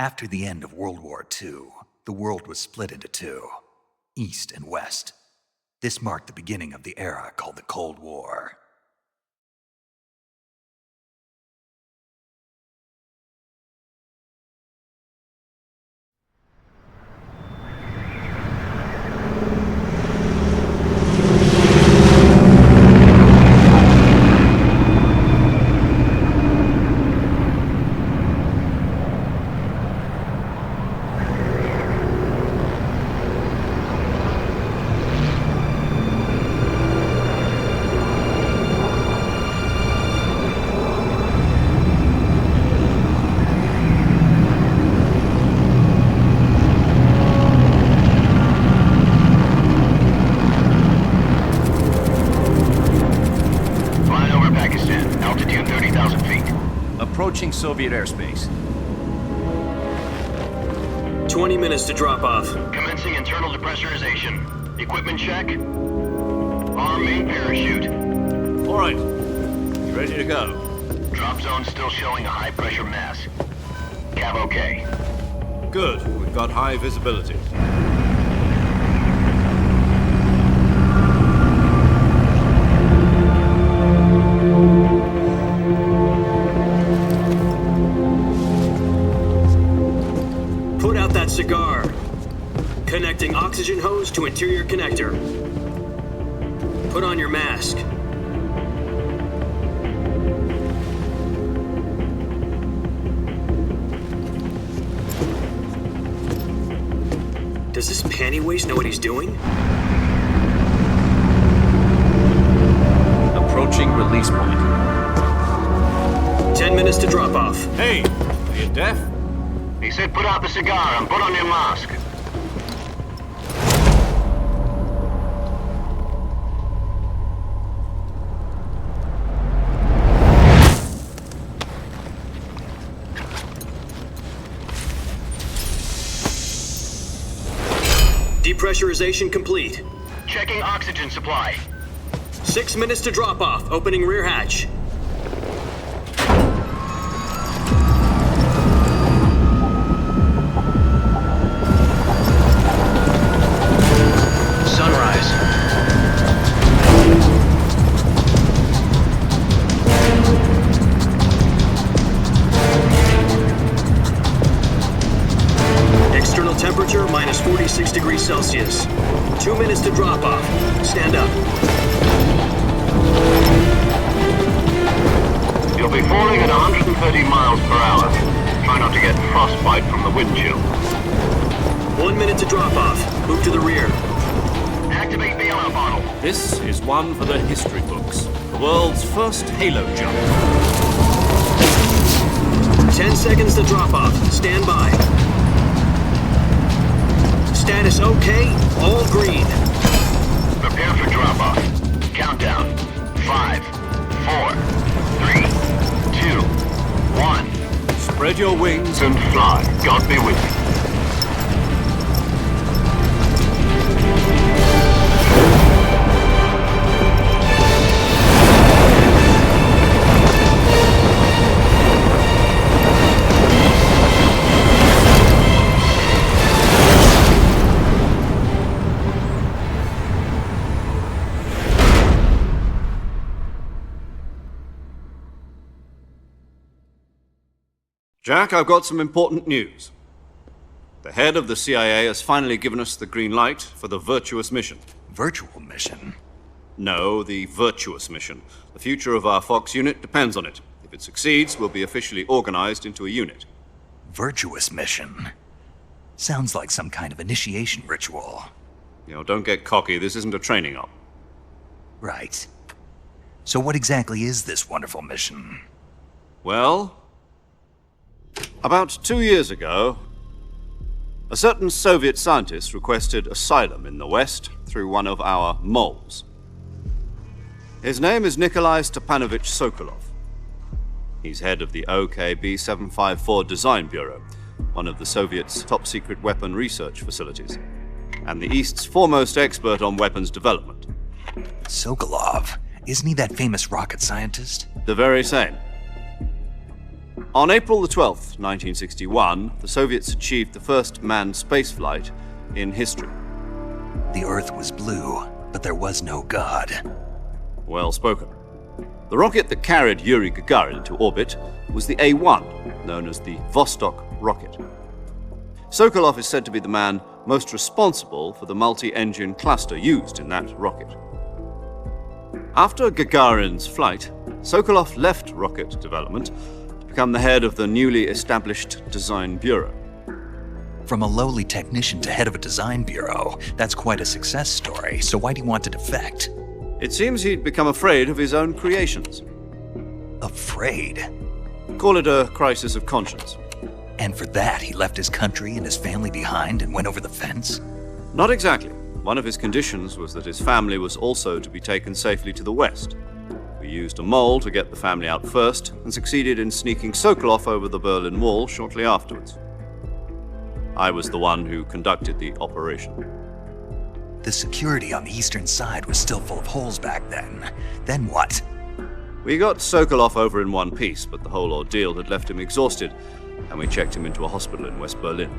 After the end of World War II, the world was split into two, East and West. This marked the beginning of the era called the Cold War. Approaching Soviet airspace. 20 minutes to drop off. Commencing internal depressurization. Equipment check. Arm main parachute. All right. You ready to go? Drop zone still showing a high pressure mass. Cav okay. Good. We've got high visibility. Put out that cigar. Connecting oxygen hose to interior connector. Put on your mask. Does this panty waste know what he's doing? Approaching release point. 10 minutes to drop off. Hey, are you deaf? He said put out the cigar and put on your mask. Depressurization complete. Checking oxygen supply. 6 minutes to drop off. Opening rear hatch. Sunrise. External temperature minus 46 degrees Celsius. 2 minutes to drop off. Stand up. You'll be falling at 130 miles per hour. Try not to get frostbite from the wind chill. 1 minute to drop off. Move to the rear. Activate the air bottle. This is one for the history books. The world's first halo jump. 10 seconds to drop off. Stand by. Status okay. All green. Prepare for drop-off. Countdown. 5, 4, 3, 2, 1. Spread your wings And fly. God be with you. Jack, I've got some important news. The head of the CIA has finally given us the green light for the virtuous mission. Virtual mission? No, the virtuous mission. The future of our Fox unit depends on it. If it succeeds, we'll be officially organized into a unit. Virtuous mission? Sounds like some kind of initiation ritual. You know, don't get cocky. This isn't a training op. Right. So what exactly is this wonderful mission? Well, about 2 years ago, a certain Soviet scientist requested asylum in the West through one of our moles. His name is Nikolai Stepanovich Sokolov. He's head of the OKB 754 Design Bureau, one of the Soviets' top-secret weapon research facilities, and the East's foremost expert on weapons development. Sokolov? Isn't he that famous rocket scientist? The very same. On April the 12th, 1961, the Soviets achieved the first manned spaceflight in history. The Earth was blue, but there was no God. Well spoken. The rocket that carried Yuri Gagarin to orbit was the A-1, known as the Vostok rocket. Sokolov is said to be the man most responsible for the multi-engine cluster used in that rocket. After Gagarin's flight, Sokolov left rocket development to become the head of the newly established Design Bureau. From a lowly technician to head of a design bureau, that's quite a success story, so why do you want to defect? It seems he'd become afraid of his own creations. Afraid? Call it a crisis of conscience. And for that, he left his country and his family behind and went over the fence? Not exactly. One of his conditions was that his family was also to be taken safely to the west. We used a mole to get the family out first and succeeded in sneaking Sokolov over the Berlin Wall shortly afterwards. I was the one who conducted the operation. The security on the eastern side was still full of holes back then. Then what? We got Sokolov over in one piece, but the whole ordeal had left him exhausted, and we checked him into a hospital in West Berlin.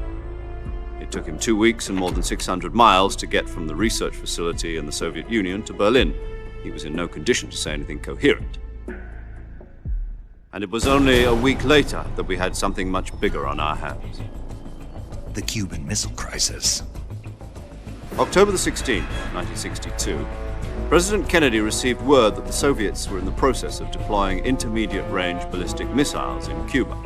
It took him 2 weeks and more than 600 miles to get from the research facility in the Soviet Union to Berlin. He was in no condition to say anything coherent. And it was only a week later that we had something much bigger on our hands. The Cuban Missile Crisis. October the 16th, 1962, President Kennedy received word that the Soviets were in the process of deploying intermediate-range ballistic missiles in Cuba.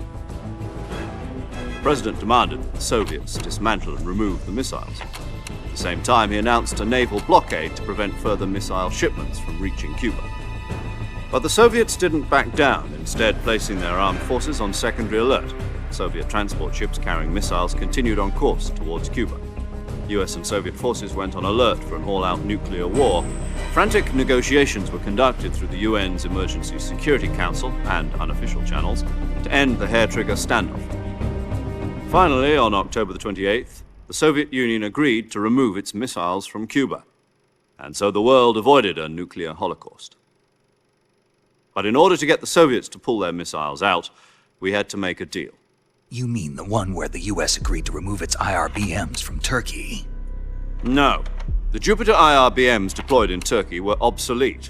The President demanded that the Soviets dismantle and remove the missiles. At the same time, he announced a naval blockade to prevent further missile shipments from reaching Cuba. But the Soviets didn't back down, instead placing their armed forces on secondary alert. Soviet transport ships carrying missiles continued on course towards Cuba. US and Soviet forces went on alert for an all-out nuclear war. Frantic negotiations were conducted through the UN's Emergency Security Council and unofficial channels to end the hair-trigger standoff. Finally, on October the 28th, the Soviet Union agreed to remove its missiles from Cuba, and so the world avoided a nuclear holocaust. But in order to get the Soviets to pull their missiles out, we had to make a deal. You mean the one where the US agreed to remove its IRBMs from Turkey? No. The Jupiter IRBMs deployed in Turkey were obsolete,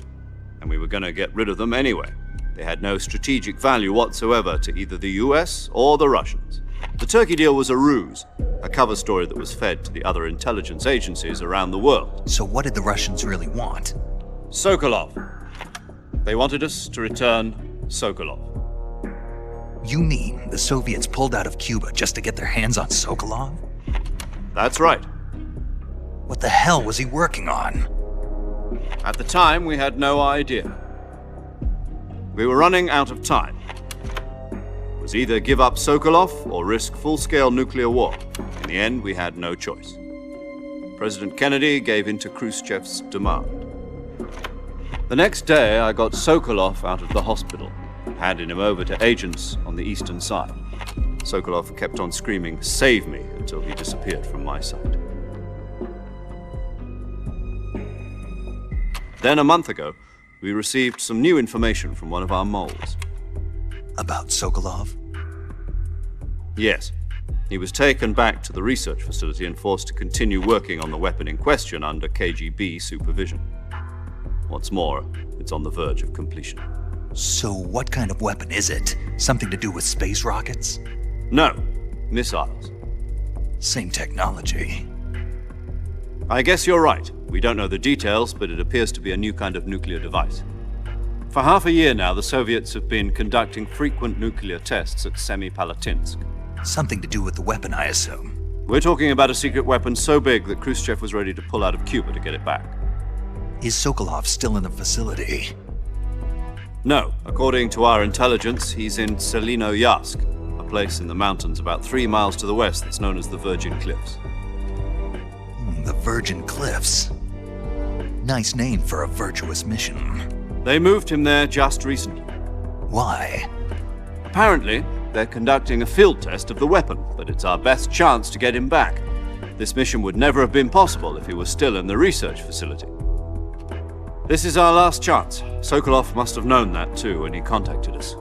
and we were going to get rid of them anyway. They had no strategic value whatsoever to either the US or the Russians. The Turkey deal was a ruse, a cover story that was fed to the other intelligence agencies around the world. So what did the Russians really want? Sokolov. They wanted us to return Sokolov. You mean the Soviets pulled out of Cuba just to get their hands on Sokolov? That's right. What the hell was he working on? At the time, we had no idea. We were running out of time. It was either give up Sokolov or risk full-scale nuclear war. In the end, we had no choice. President Kennedy gave in to Khrushchev's demand. The next day, I got Sokolov out of the hospital, handing him over to agents on the eastern side. Sokolov kept on screaming, "Save me," until he disappeared from my sight. Then a month ago, we received some new information from one of our moles. About Sokolov? Yes. He was taken back to the research facility and forced to continue working on the weapon in question under KGB supervision. What's more, it's on the verge of completion. So what kind of weapon is it? Something to do with space rockets? No, missiles. Same technology. I guess you're right. We don't know the details, but it appears to be a new kind of nuclear device. For half a year now, the Soviets have been conducting frequent nuclear tests at Semipalatinsk. Something to do with the weapon, I assume. We're talking about a secret weapon so big that Khrushchev was ready to pull out of Cuba to get it back. Is Sokolov still in the facility? No. According to our intelligence, he's in Selinoyarsk, a place in the mountains about 3 miles to the west that's known as the Virgin Cliffs. The Virgin Cliffs. Nice name for a virtuous mission. They moved him there just recently. Why? Apparently, they're conducting a field test of the weapon, but it's our best chance to get him back. This mission would never have been possible if he was still in the research facility. This is our last chance. Sokolov must have known that too when he contacted us.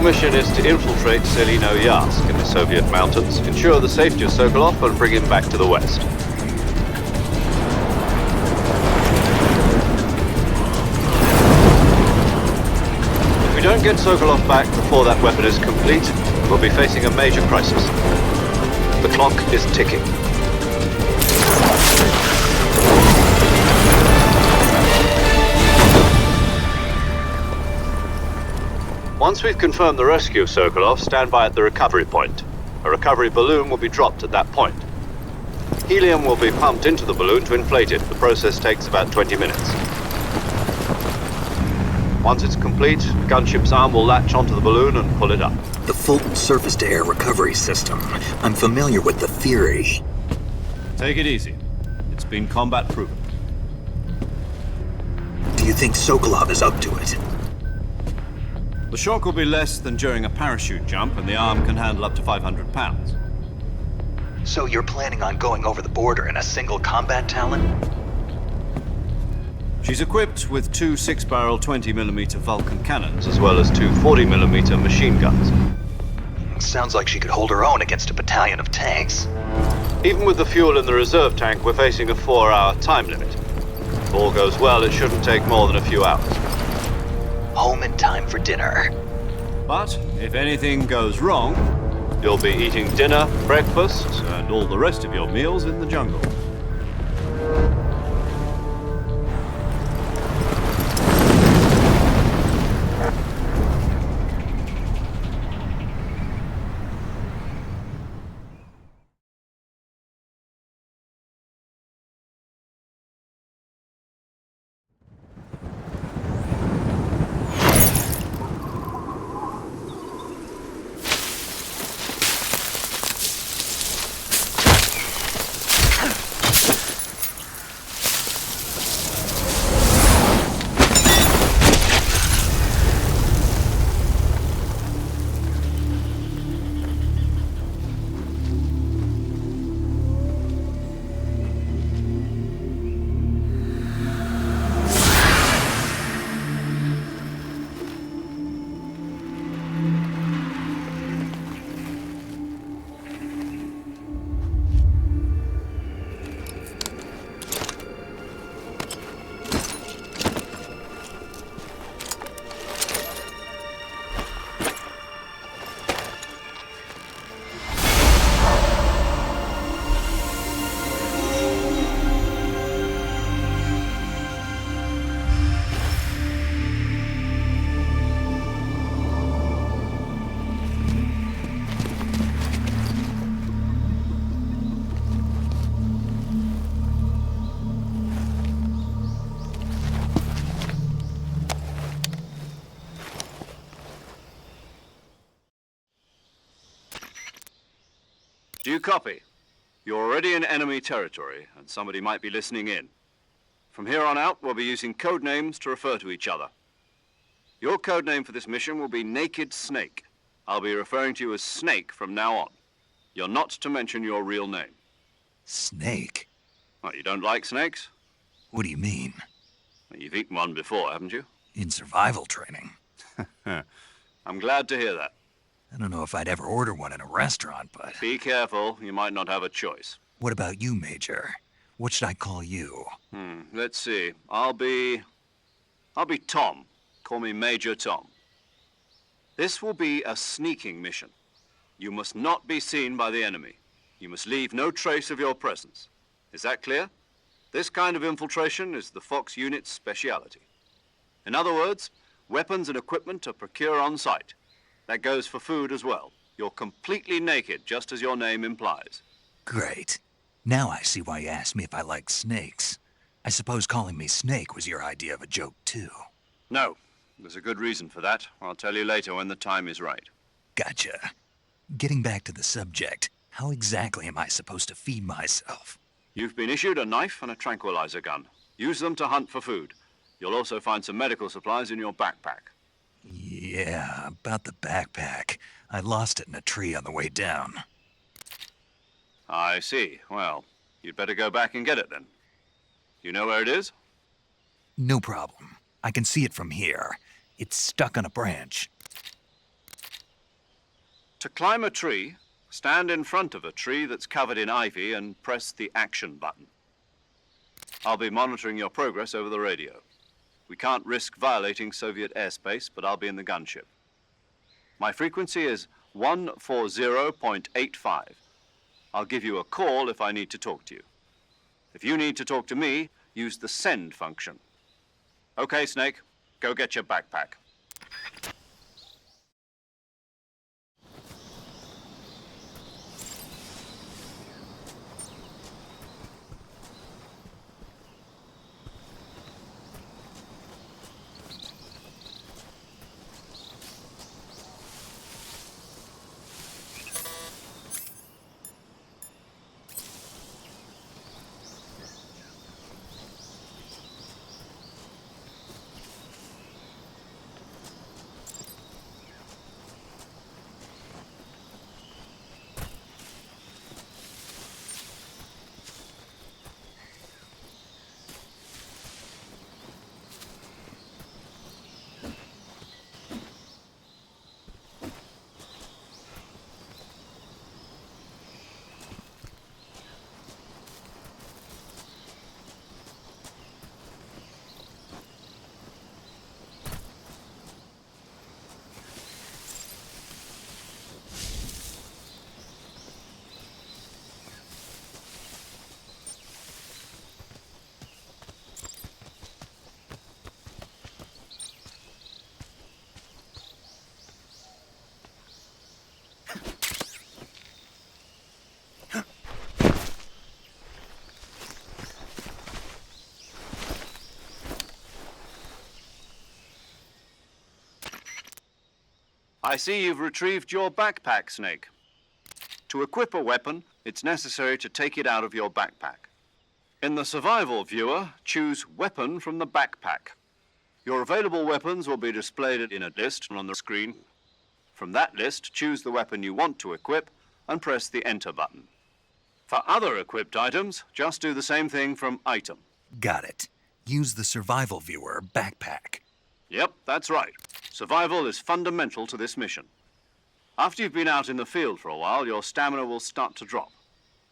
mission is to infiltrate Selino-Yarsk in the Soviet mountains, ensure the safety of Sokolov, and bring him back to the west. If we don't get Sokolov back before that weapon is complete, we'll be facing a major crisis. The clock is ticking. Once we've confirmed the rescue of Sokolov, stand by at the recovery point. A recovery balloon will be dropped at that point. Helium will be pumped into the balloon to inflate it. The process takes about 20 minutes. Once it's complete, the gunship's arm will latch onto the balloon and pull it up. The Fulton surface-to-air recovery system. I'm familiar with the theory. Take it easy. It's been combat-proven. Do you think Sokolov is up to it? The shock will be less than during a parachute jump, and the arm can handle up to 500 pounds. So you're planning on going over the border in a single combat Talon? She's equipped with two 6-barrel 20mm Vulcan cannons, as well as two 40mm machine guns. Sounds like she could hold her own against a battalion of tanks. Even with the fuel in the reserve tank, we're facing a 4-hour time limit. If all goes well, it shouldn't take more than a few hours. Home in time for dinner. But if anything goes wrong, you'll be eating dinner, breakfast, and all the rest of your meals in the jungle. Do you copy? You're already in enemy territory, and somebody might be listening in. From here on out, we'll be using code names to refer to each other. Your code name for this mission will be Naked Snake. I'll be referring to you as Snake from now on. You're not to mention your real name. Snake? What, you don't like snakes? What do you mean? Well, you've eaten one before, haven't you? In survival training. I'm glad to hear that. I don't know if I'd ever order one in a restaurant, but... Be careful, you might not have a choice. What about you, Major? What should I call you? Let's see. I'll be Tom. Call me Major Tom. This will be a sneaking mission. You must not be seen by the enemy. You must leave no trace of your presence. Is that clear? This kind of infiltration is the Fox unit's speciality. In other words, weapons and equipment are procured on site. That goes for food as well. You're completely naked, just as your name implies. Great. Now I see why you asked me if I like snakes. I suppose calling me Snake was your idea of a joke, too. No, there's a good reason for that. I'll tell you later when the time is right. Gotcha. Getting back to the subject, how exactly am I supposed to feed myself? You've been issued a knife and a tranquilizer gun. Use them to hunt for food. You'll also find some medical supplies in your backpack. Yeah, about the backpack. I lost it in a tree on the way down. I see. Well, you'd better go back and get it then. You know where it is? No problem. I can see it from here. It's stuck on a branch. To climb a tree, stand in front of a tree that's covered in ivy and press the action button. I'll be monitoring your progress over the radio. We can't risk violating Soviet airspace, but I'll be in the gunship. My frequency is 140.85. I'll give you a call if I need to talk to you. If you need to talk to me, use the send function. Okay, Snake, go get your backpack. I see you've retrieved your backpack, Snake. To equip a weapon, it's necessary to take it out of your backpack. In the survival viewer, choose Weapon from the backpack. Your available weapons will be displayed in a list on the screen. From that list, choose the weapon you want to equip and press the Enter button. For other equipped items, just do the same thing from Item. Got it. Use the survival viewer backpack. Yep, that's right. Survival is fundamental to this mission. After you've been out in the field for a while, your stamina will start to drop.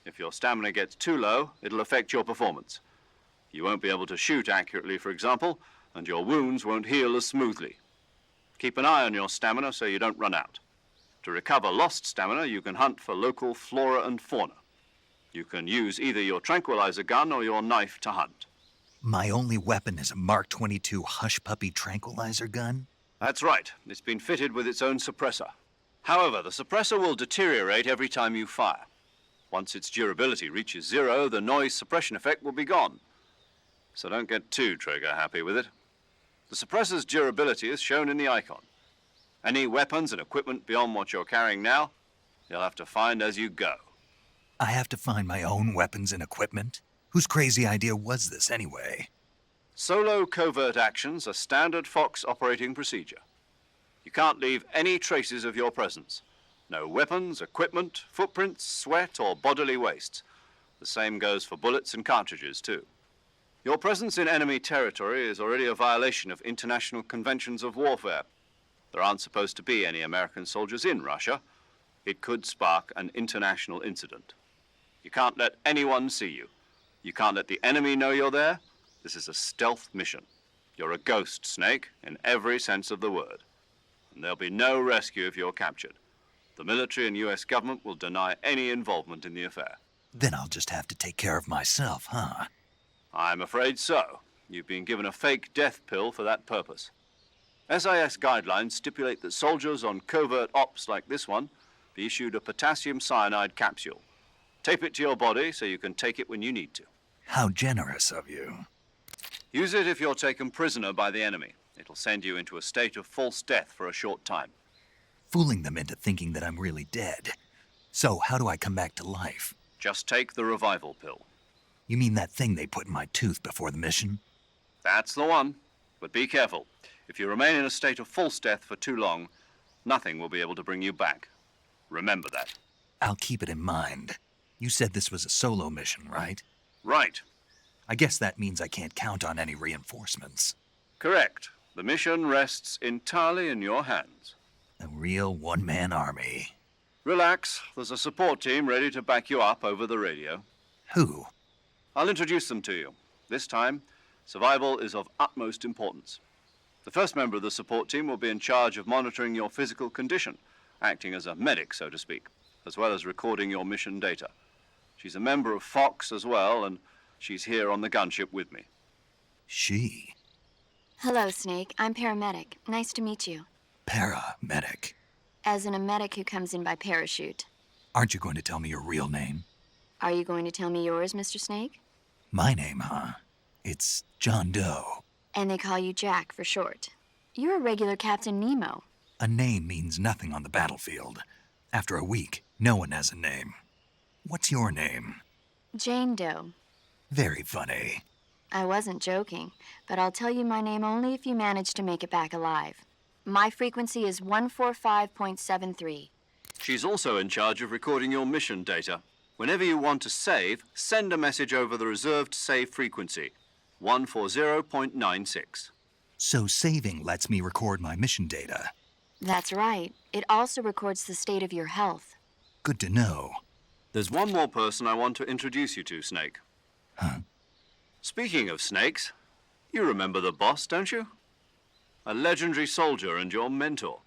If your stamina gets too low, it'll affect your performance. You won't be able to shoot accurately, for example, and your wounds won't heal as smoothly. Keep an eye on your stamina so you don't run out. To recover lost stamina, you can hunt for local flora and fauna. You can use either your tranquilizer gun or your knife to hunt. My only weapon is a Mark 22 Hush Puppy tranquilizer gun? That's right. It's been fitted with its own suppressor. However, the suppressor will deteriorate every time you fire. Once its durability reaches 0, the noise suppression effect will be gone. So don't get too trigger-happy with it. The suppressor's durability is shown in the icon. Any weapons and equipment beyond what you're carrying now, you'll have to find as you go. I have to find my own weapons and equipment? Whose crazy idea was this anyway? Solo covert actions are standard Fox operating procedure. You can't leave any traces of your presence. No weapons, equipment, footprints, sweat, or bodily wastes. The same goes for bullets and cartridges, too. Your presence in enemy territory is already a violation of international conventions of warfare. There aren't supposed to be any American soldiers in Russia. It could spark an international incident. You can't let anyone see you. You can't let the enemy know you're there. This is a stealth mission. You're a ghost, Snake, in every sense of the word. And there'll be no rescue if you're captured. The military and US government will deny any involvement in the affair. Then I'll just have to take care of myself, huh? I'm afraid so. You've been given a fake death pill for that purpose. SIS guidelines stipulate that soldiers on covert ops like this one be issued a potassium cyanide capsule. Tape it to your body so you can take it when you need to. How generous of you. Use it if you're taken prisoner by the enemy. It'll send you into a state of false death for a short time. Fooling them into thinking that I'm really dead. So how do I come back to life? Just take the revival pill. You mean that thing they put in my tooth before the mission? That's the one. But be careful. If you remain in a state of false death for too long, nothing will be able to bring you back. Remember that. I'll keep it in mind. You said this was a solo mission, right? Right. I guess that means I can't count on any reinforcements. Correct. The mission rests entirely in your hands. A real one-man army. Relax. There's a support team ready to back you up over the radio. Who? I'll introduce them to you. This time, survival is of utmost importance. The first member of the support team will be in charge of monitoring your physical condition, acting as a medic, so to speak, as well as recording your mission data. She's a member of Fox as well, and she's here on the gunship with me. She. Hello, Snake. I'm paramedic. Nice to meet you. Paramedic. As in a medic who comes in by parachute. Aren't you going to tell me your real name? Are you going to tell me yours, Mr. Snake? My name, huh? It's John Doe. And they call you Jack for short. You're a regular Captain Nemo. A name means nothing on the battlefield. After a week, no one has a name. What's your name? Jane Doe. Very funny. I wasn't joking, but I'll tell you my name only if you manage to make it back alive. My frequency is 145.73. She's also in charge of recording your mission data. Whenever you want to save, send a message over the reserved save frequency, 140.96. So saving lets me record my mission data. That's right. It also records the state of your health. Good to know. There's one more person I want to introduce you to, Snake. Huh? Speaking of snakes, you remember the boss, don't you? A legendary soldier and your mentor.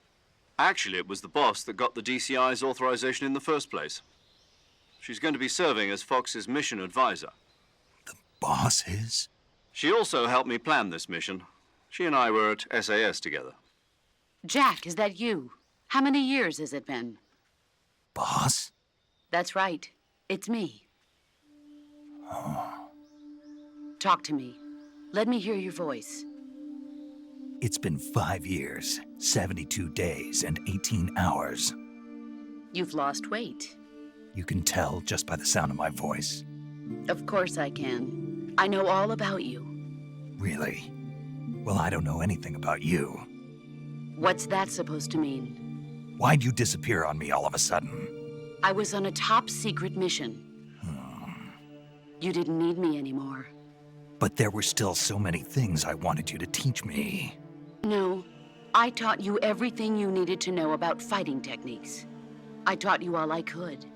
Actually, it was the boss that got the DCI's authorization in the first place. She's going to be serving as Fox's mission advisor. The boss is? She also helped me plan this mission. She and I were at SAS together. Jack, is that you? How many years has it been? Boss? That's right. It's me. Talk to me. Let me hear your voice. It's been 5 years, 72 days, and 18 hours. You've lost weight. You can tell just by the sound of my voice. Of course I can. I know all about you. Really? Well, I don't know anything about you. What's that supposed to mean? Why'd you disappear on me all of a sudden? I was on a top-secret mission. You didn't need me anymore. But there were still so many things I wanted you to teach me. No, I taught you everything you needed to know about fighting techniques. I taught you all I could.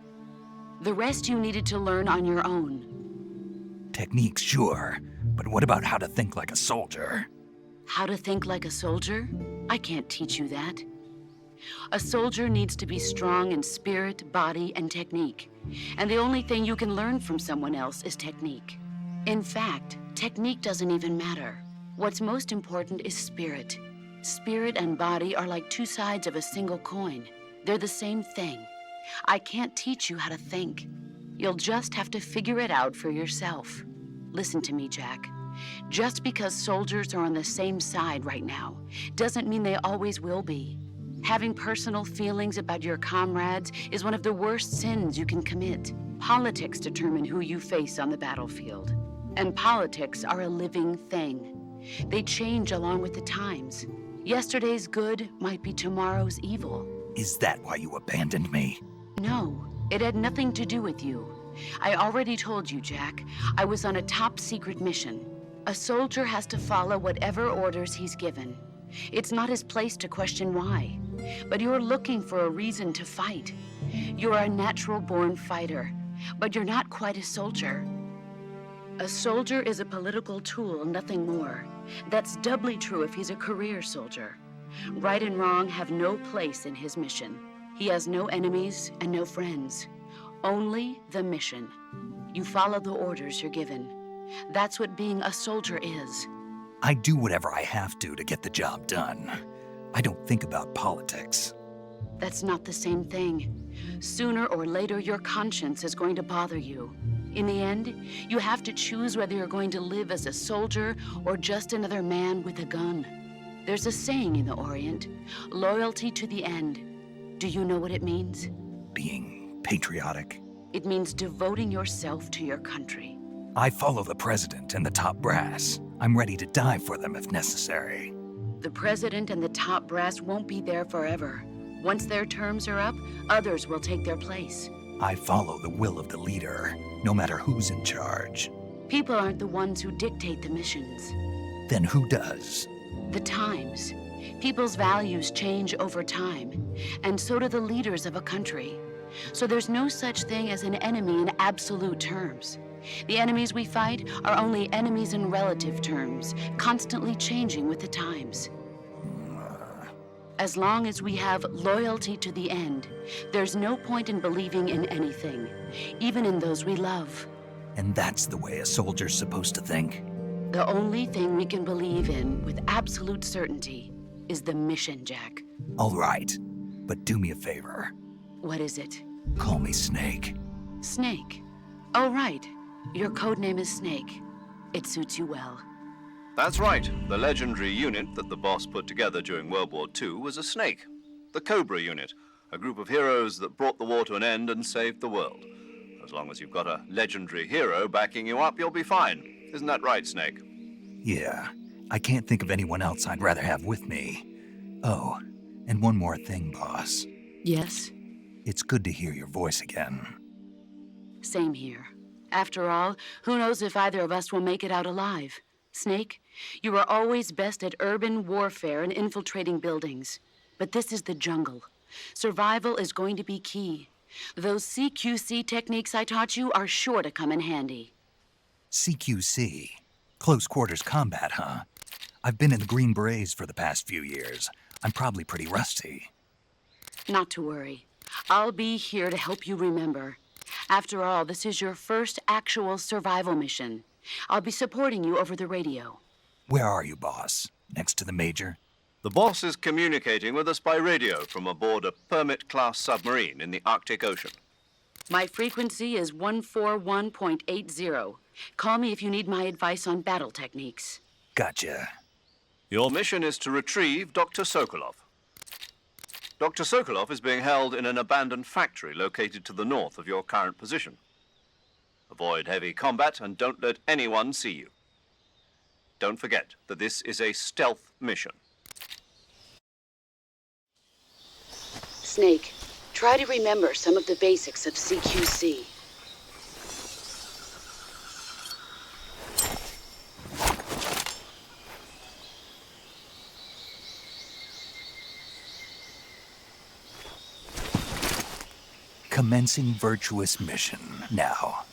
The rest you needed to learn on your own. Techniques, sure. But what about how to think like a soldier? How to think like a soldier? I can't teach you that. A soldier needs to be strong in spirit, body, and technique. And the only thing you can learn from someone else is technique. In fact, technique doesn't even matter. What's most important is spirit. Spirit and body are like two sides of a single coin. They're the same thing. I can't teach you how to think. You'll just have to figure it out for yourself. Listen to me, Jack. Just because soldiers are on the same side right now doesn't mean they always will be. Having personal feelings about your comrades is one of the worst sins you can commit. Politics determine who you face on the battlefield. And politics are a living thing. They change along with the times. Yesterday's good might be tomorrow's evil. Is that why you abandoned me? No, it had nothing to do with you. I already told you, Jack. I was on a top-secret mission. A soldier has to follow whatever orders he's given. It's not his place to question why. But you're looking for a reason to fight. You're a natural-born fighter, but you're not quite a soldier. A soldier is a political tool, nothing more. That's doubly true if he's a career soldier. Right and wrong have no place in his mission. He has no enemies and no friends. Only the mission. You follow the orders you're given. That's what being a soldier is. I do whatever I have to get the job done. I don't think about politics. That's not the same thing. Sooner or later, your conscience is going to bother you. In the end, you have to choose whether you're going to live as a soldier or just another man with a gun. There's a saying in the Orient, loyalty to the end. Do you know what it means? Being patriotic. It means devoting yourself to your country. I follow the president and the top brass. I'm ready to die for them if necessary. The president and the top brass won't be there forever. Once their terms are up, others will take their place. I follow the will of the leader, no matter who's in charge. People aren't the ones who dictate the missions. Then who does? The times. People's values change over time, and so do the leaders of a country. So there's no such thing as an enemy in absolute terms. The enemies we fight are only enemies in relative terms, constantly changing with the times. As long as we have loyalty to the end, there's no point in believing in anything, even in those we love. And that's the way a soldier's supposed to think? The only thing we can believe in with absolute certainty is the mission, Jack. All right, but do me a favor. What is it? Call me Snake. Snake. Oh, right. Your code name is Snake. It suits you well. That's right. The legendary unit that the boss put together during World War II was a snake. The Cobra unit, a group of heroes that brought the war to an end and saved the world. As long as you've got a legendary hero backing you up, you'll be fine. Isn't that right, Snake? Yeah, I can't think of anyone else I'd rather have with me. Oh, and one more thing, boss. Yes? It's good to hear your voice again. Same here. After all, who knows if either of us will make it out alive? Snake, you are always best at urban warfare and infiltrating buildings. But this is the jungle. Survival is going to be key. Those CQC techniques I taught you are sure to come in handy. CQC? Close quarters combat, huh? I've been in the Green Berets for the past few years. I'm probably pretty rusty. Not to worry. I'll be here to help you remember. After all, this is your first actual survival mission. I'll be supporting you over the radio. Where are you, boss? Next to the Major? The boss is communicating with us by radio from aboard a Permit-class submarine in the Arctic Ocean. My frequency is 141.80. Call me if you need my advice on battle techniques. Gotcha. Your mission is to retrieve Dr. Sokolov. Dr. Sokolov is being held in an abandoned factory located to the north of your current position. Avoid heavy combat and don't let anyone see you. Don't forget that this is a stealth mission. Snake, try to remember some of the basics of CQC. Commencing virtuous mission now.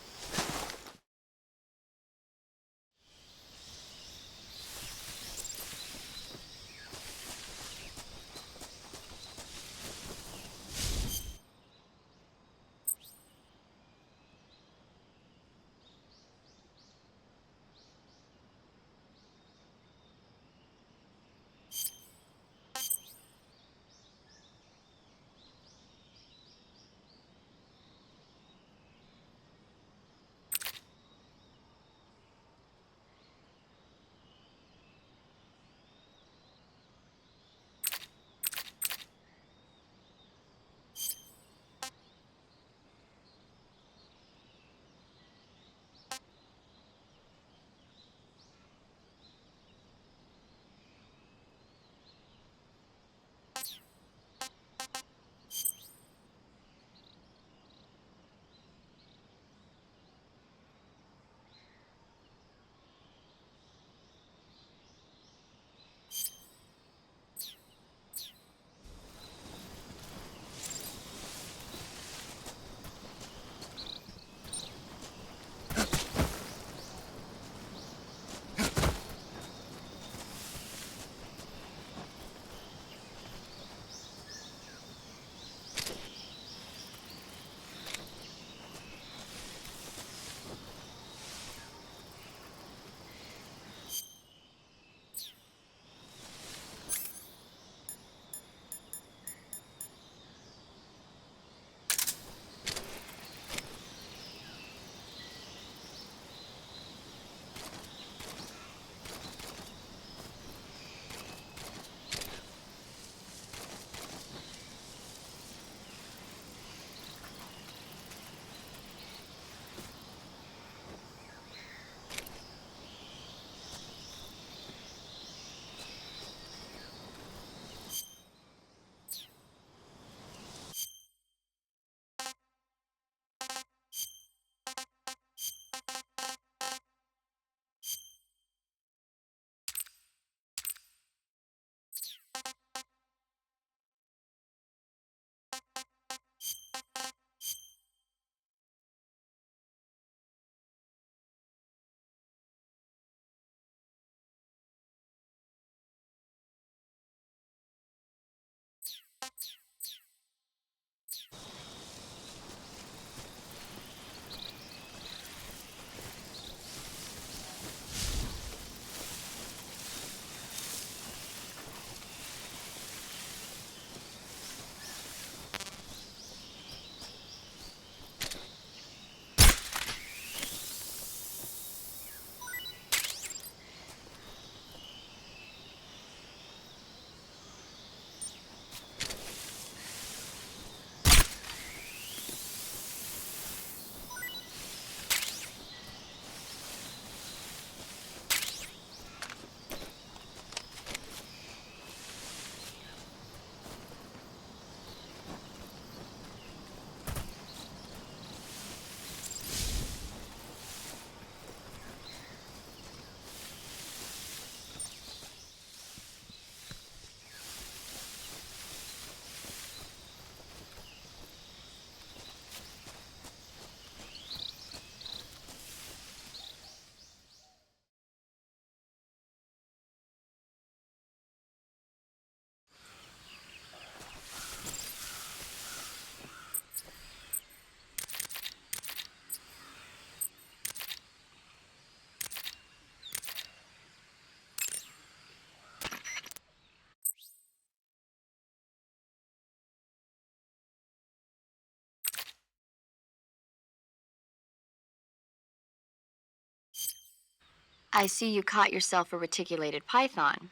I see you caught yourself a reticulated python.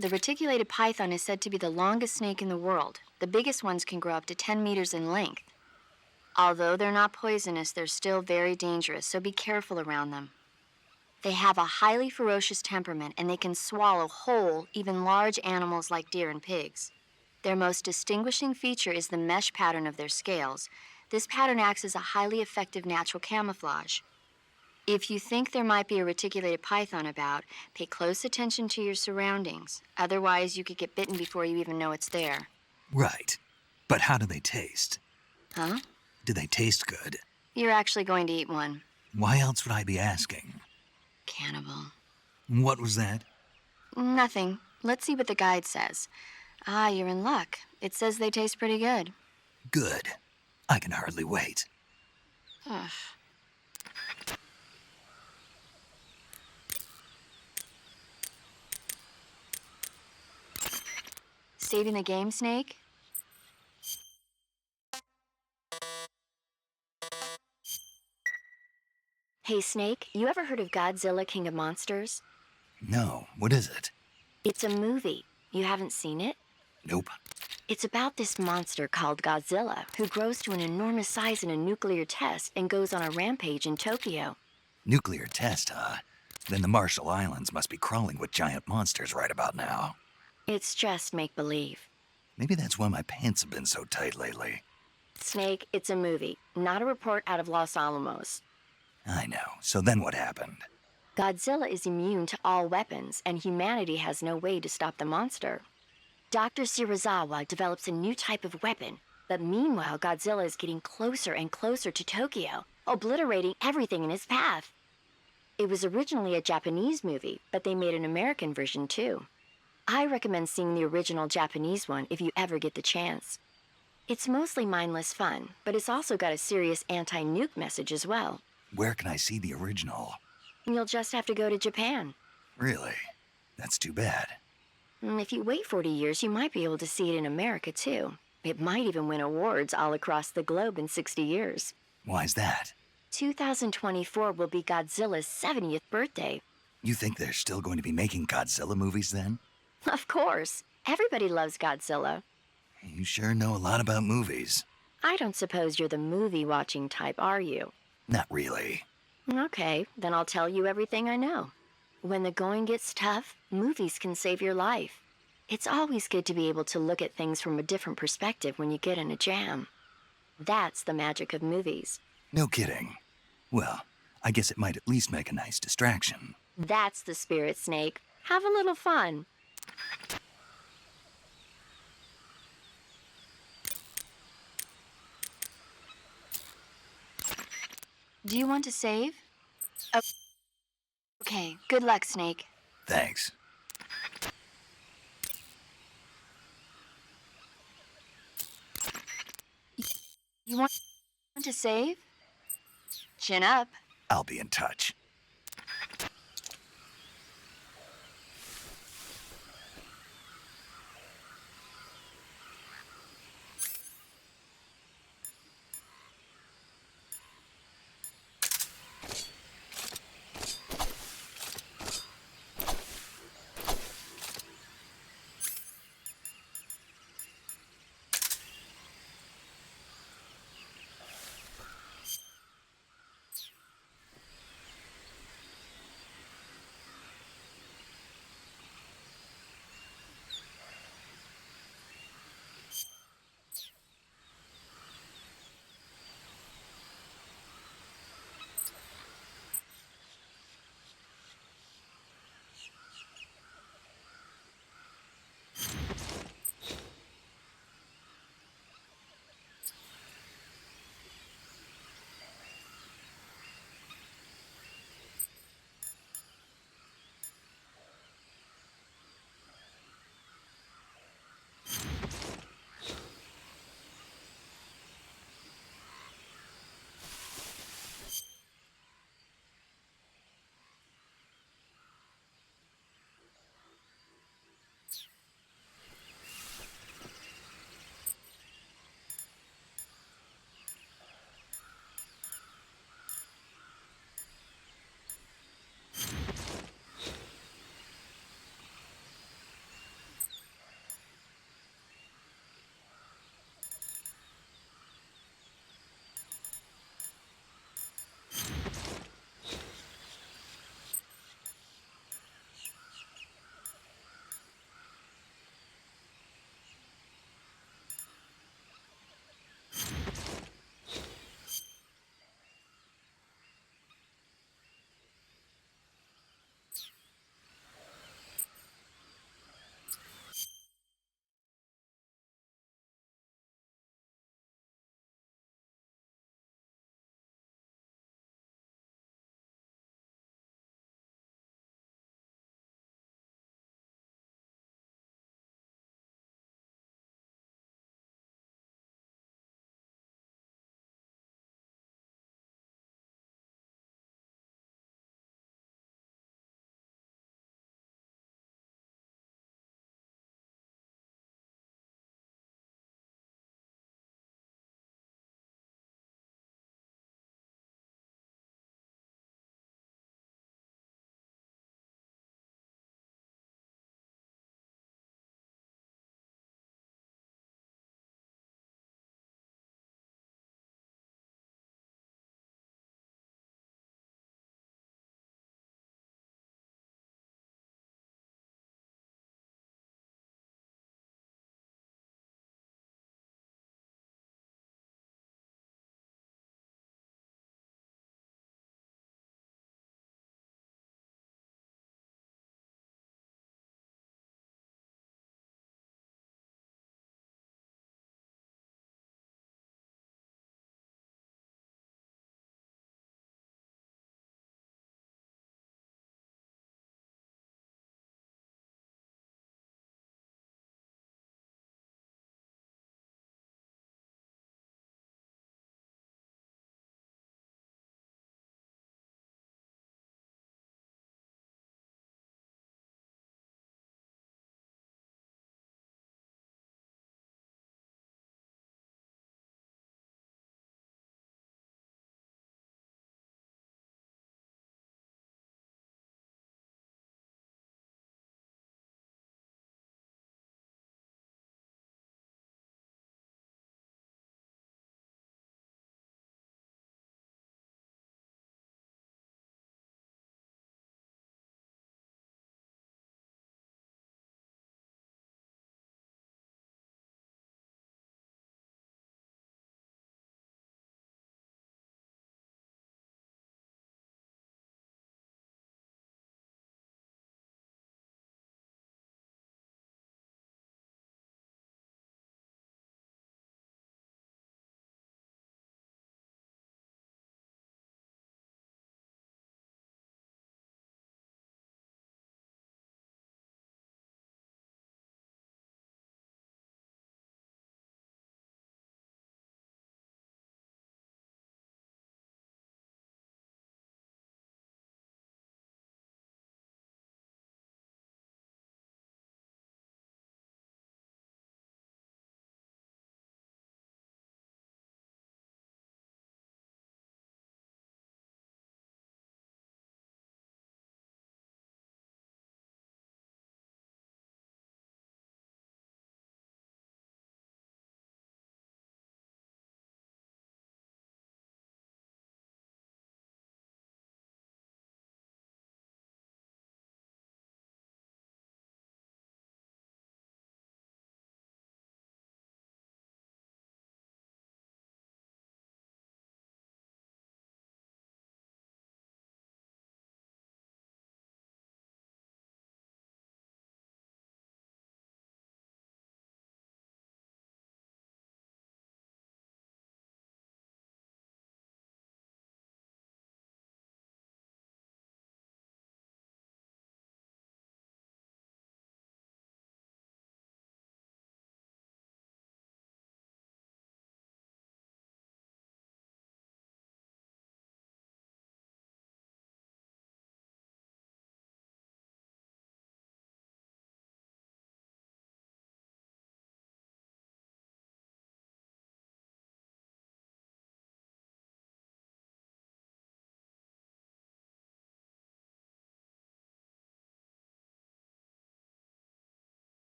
The reticulated python is said to be the longest snake in the world. The biggest ones can grow up to 10 meters in length. Although they're not poisonous, they're still very dangerous, so be careful around them. They have a highly ferocious temperament, and they can swallow whole, even large animals like deer and pigs. Their most distinguishing feature is the mesh pattern of their scales. This pattern acts as a highly effective natural camouflage. If you think there might be a reticulated python about, pay close attention to your surroundings. Otherwise, you could get bitten before you even know it's there. Right. But how do they taste? Huh? Do they taste good? You're actually going to eat one. Why else would I be asking? Cannibal. What was that? Nothing. Let's see what the guide says. Ah, you're in luck. It says they taste pretty good. Good. I can hardly wait. Ugh. Saving the game, Snake? Hey, Snake, you ever heard of Godzilla, King of Monsters? No, what is it? It's a movie. You haven't seen it? Nope. It's about this monster called Godzilla, who grows to an enormous size in a nuclear test and goes on a rampage in Tokyo. Nuclear test, huh? Then the Marshall Islands must be crawling with giant monsters right about now. It's just make-believe. Maybe that's why my pants have been so tight lately. Snake, it's a movie, not a report out of Los Alamos. I know. So then what happened? Godzilla is immune to all weapons, and humanity has no way to stop the monster. Dr. Shirazawa develops a new type of weapon, but meanwhile Godzilla is getting closer and closer to Tokyo, obliterating everything in his path. It was originally a Japanese movie, but they made an American version too. I recommend seeing the original Japanese one if you ever get the chance. It's mostly mindless fun, but it's also got a serious anti-nuke message as well. Where can I see the original? You'll just have to go to Japan. Really? That's too bad. If you wait 40 years, you might be able to see it in America too. It might even win awards all across the globe in 60 years. Why's that? 2024 will be Godzilla's 70th birthday. You think they're still going to be making Godzilla movies then? Of course. Everybody loves Godzilla. You sure know a lot about movies. I don't suppose you're the movie-watching type, are you? Not really. Okay, then I'll tell you everything I know. When the going gets tough, movies can save your life. It's always good to be able to look at things from a different perspective when you get in a jam. That's the magic of movies. No kidding. Well, I guess it might at least make a nice distraction. That's the spirit, Snake. Have a little fun. Do you want to save? Okay, good luck, Snake. Thanks. You want to save? Chin up. I'll be in touch.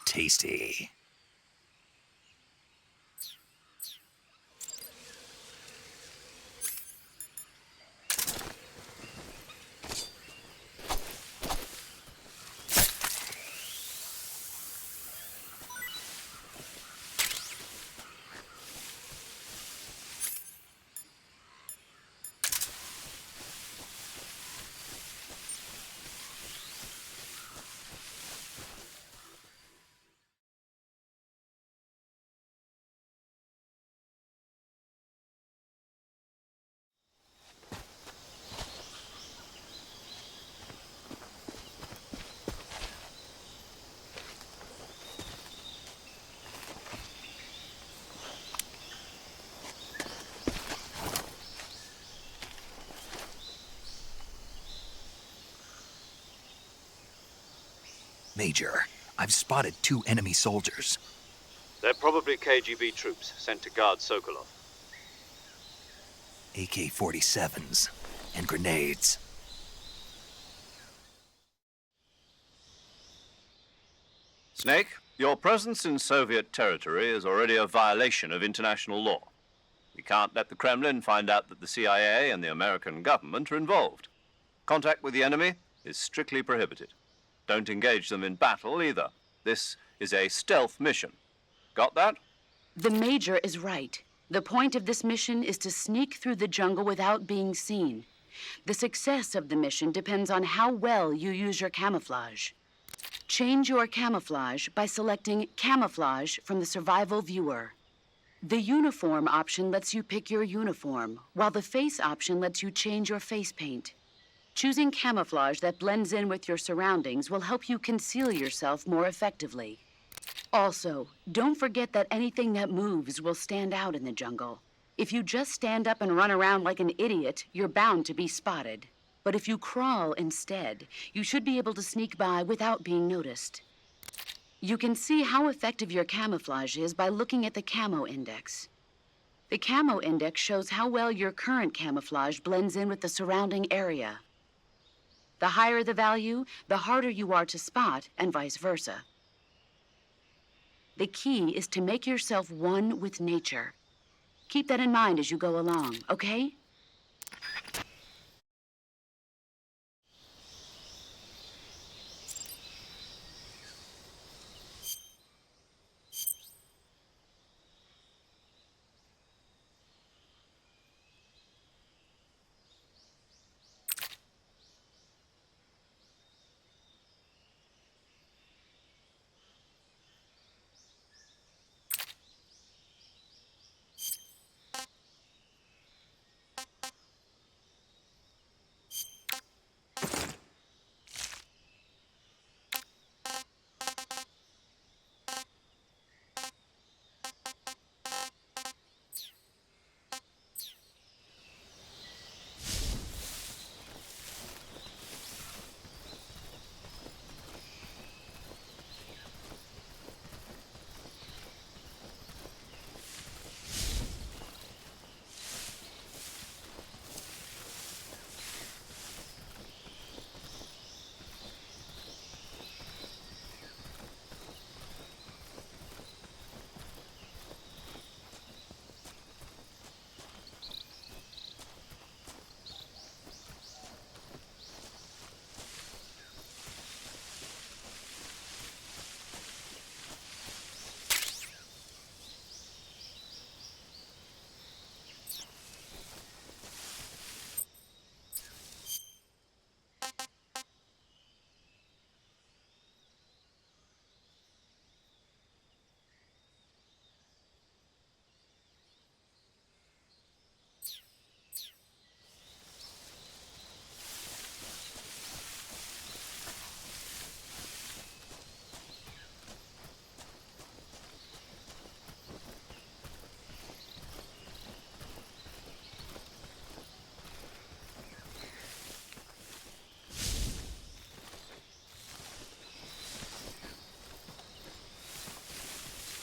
Tasty. Major, I've spotted 2 enemy soldiers. They're probably KGB troops sent to guard Sokolov. AK-47s and grenades. Snake, your presence in Soviet territory is already a violation of international law. We can't let the Kremlin find out that the CIA and the American government are involved. Contact with the enemy is strictly prohibited. Don't engage them in battle either. This is a stealth mission. Got that? The Major is right. The point of this mission is to sneak through the jungle without being seen. The success of the mission depends on how well you use your camouflage. Change your camouflage by selecting Camouflage from the Survival Viewer. The Uniform option lets you pick your uniform, while the Face option lets you change your face paint. Choosing camouflage that blends in with your surroundings will help you conceal yourself more effectively. Also, don't forget that anything that moves will stand out in the jungle. If you just stand up and run around like an idiot, you're bound to be spotted. But if you crawl instead, you should be able to sneak by without being noticed. You can see how effective your camouflage is by looking at the Camo Index. The Camo Index shows how well your current camouflage blends in with the surrounding area. The higher the value, the harder you are to spot, and vice versa. The key is to make yourself one with nature. Keep that in mind as you go along, okay?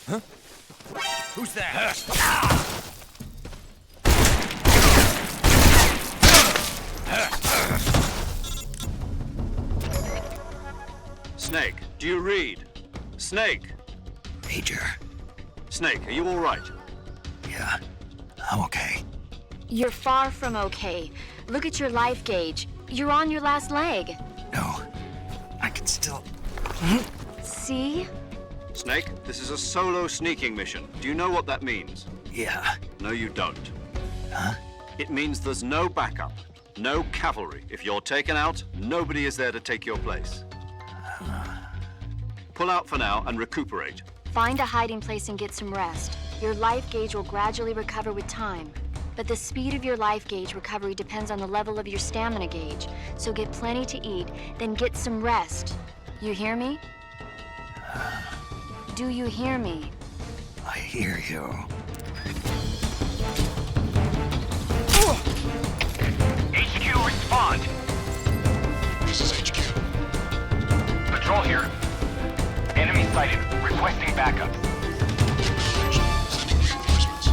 Who's that? Snake, do you read? Snake! Major. Snake, are you all right? Yeah, I'm okay. You're far from okay. Look at your life gauge. You're on your last leg. No, I can still... See? Snake, this is a solo sneaking mission. Do you know what that means? Yeah. No, you don't. Huh? It means there's no backup, no cavalry. If you're taken out, nobody is there to take your place. Pull out for now and recuperate. Find a hiding place and get some rest. Your life gauge will gradually recover with time. But the speed of your life gauge recovery depends on the level of your stamina gauge. So get plenty to eat, then get some rest. You hear me? Do you hear me? I hear you. HQ, respond! This is HQ. Patrol here. Enemy sighted. Requesting backup. Sending reinforcements.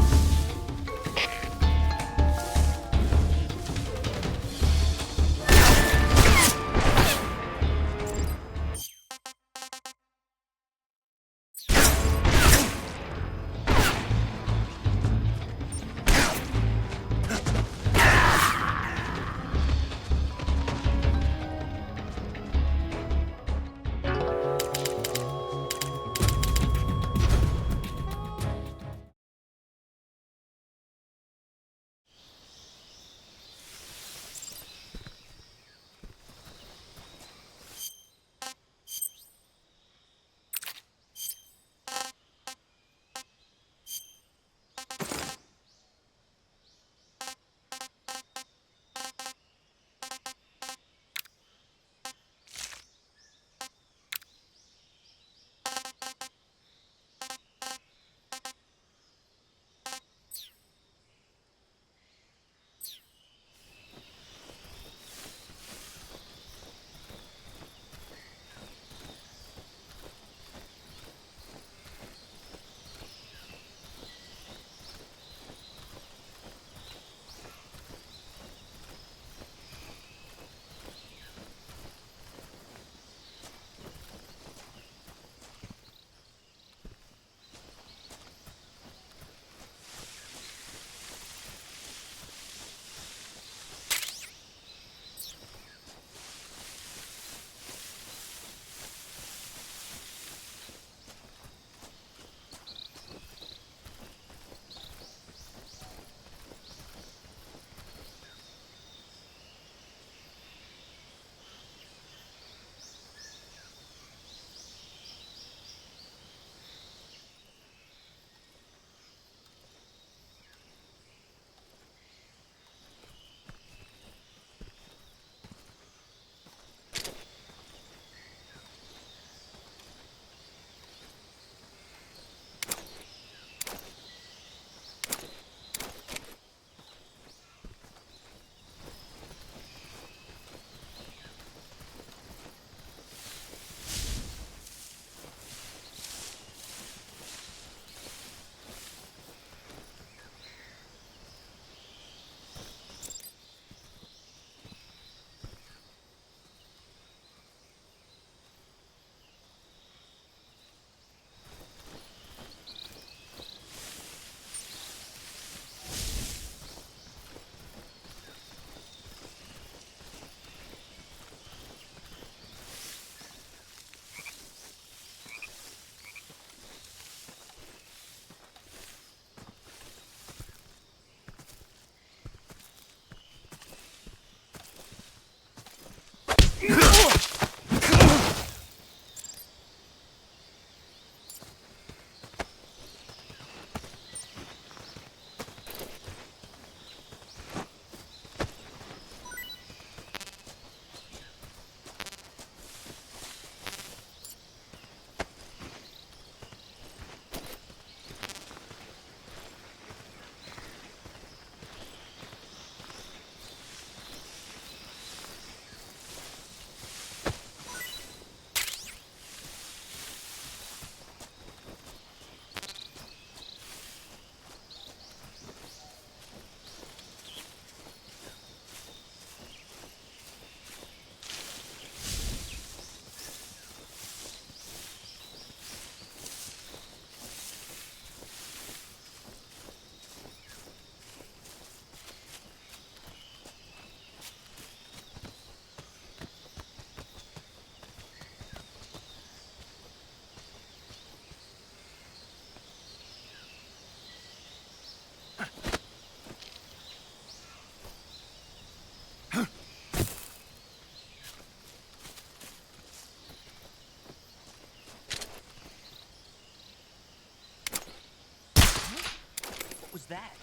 that?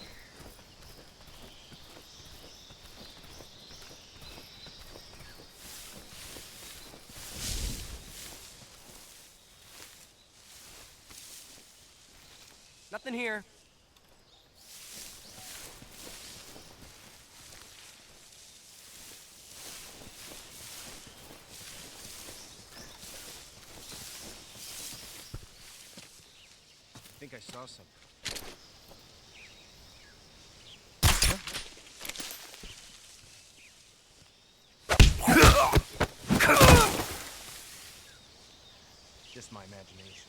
Nothing here. I think I saw something. Just my imagination.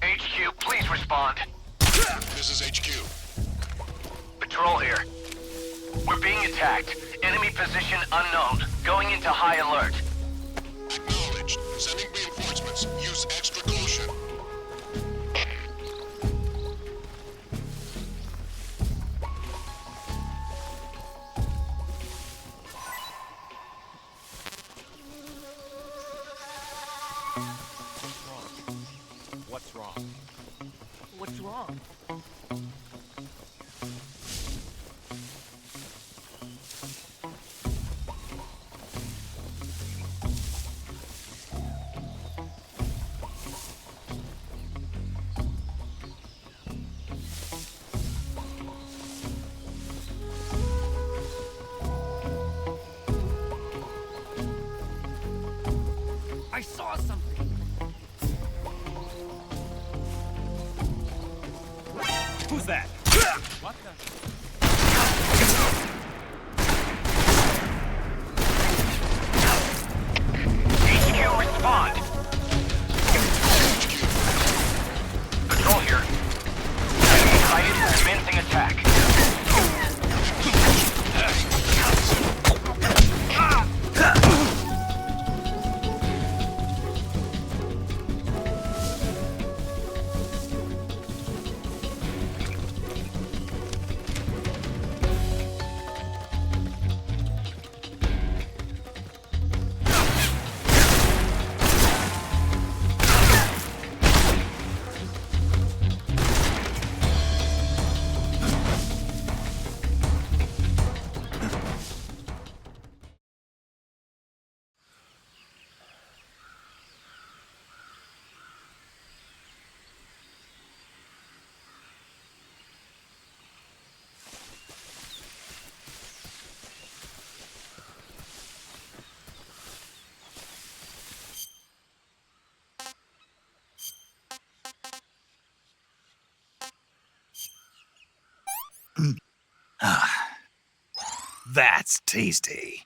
HQ, please respond. This is HQ. Patrol here. We're being attacked. Enemy position unknown. Going into high alert. Acknowledged. Sending reinforcements. Use extra caution. What's wrong? What's wrong? I saw something. Who's that? What the? HQ, respond. Patrol here. Enemy sighted. Commencing attack. That's tasty.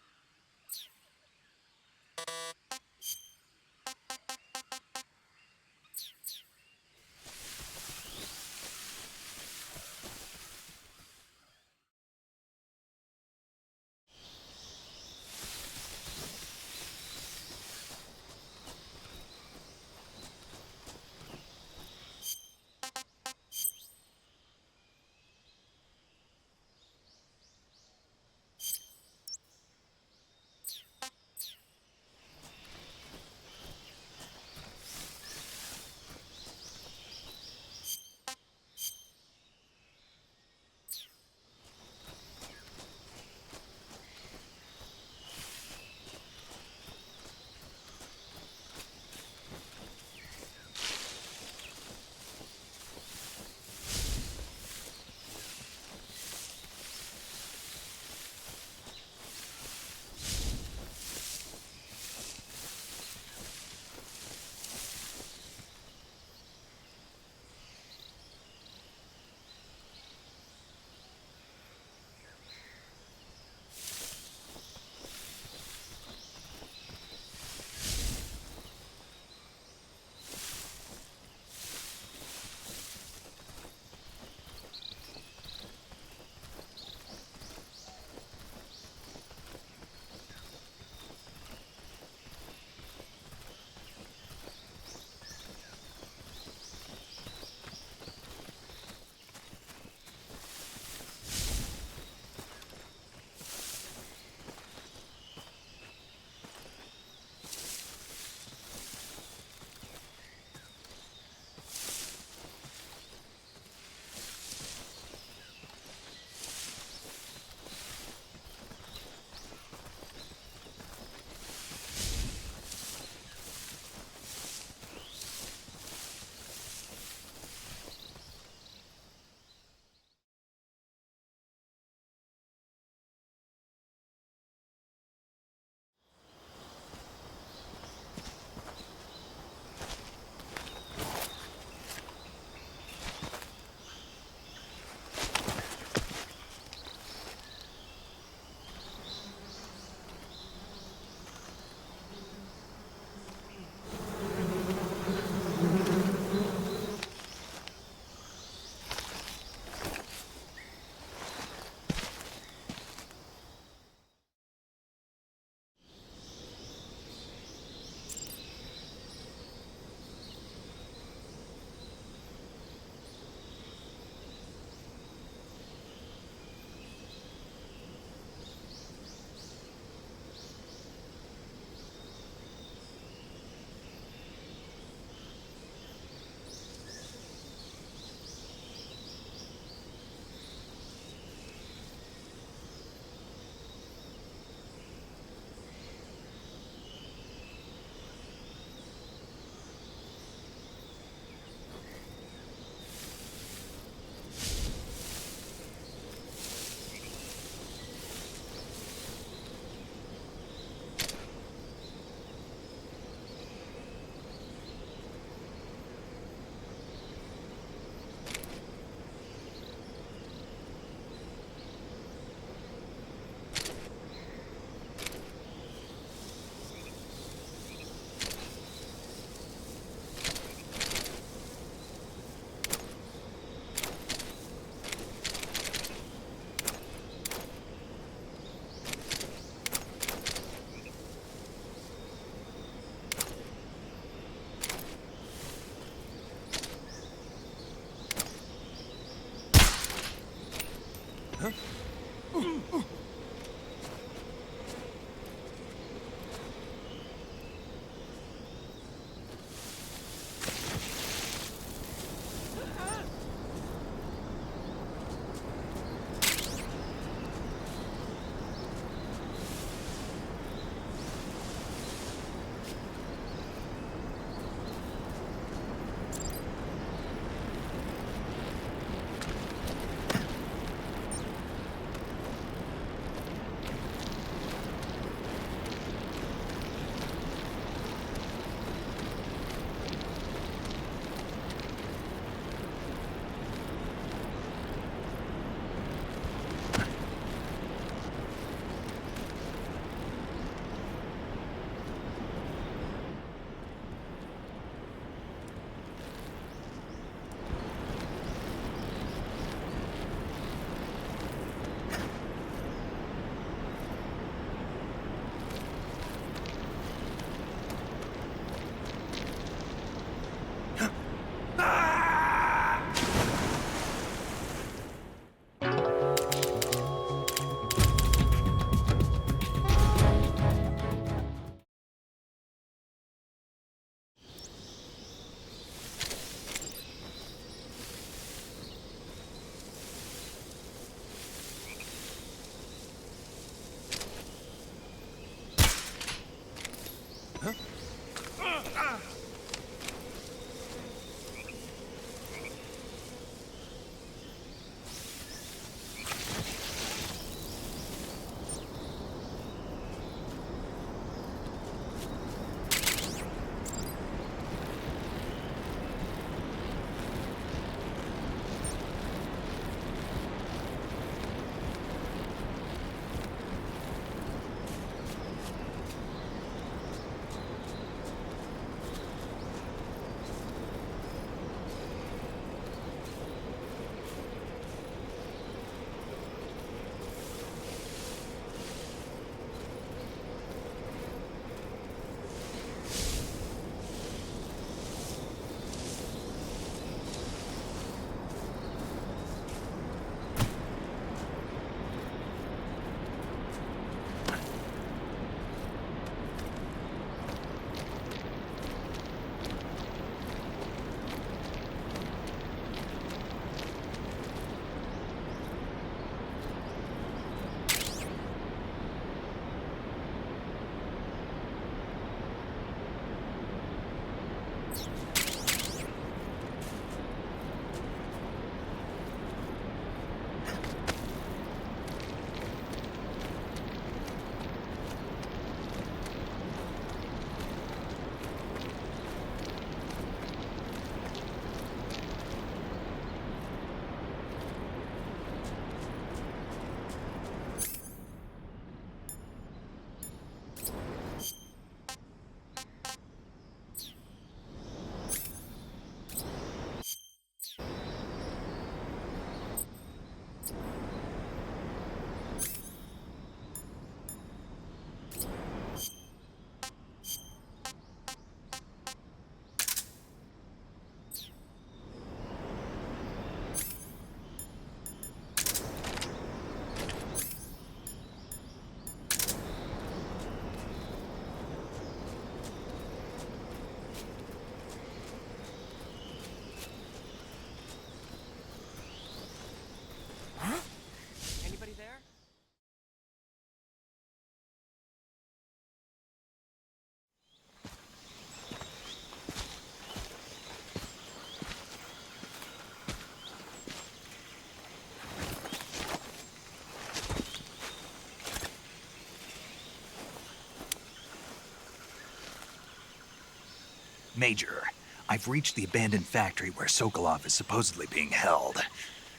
Major, I've reached the abandoned factory where Sokolov is supposedly being held.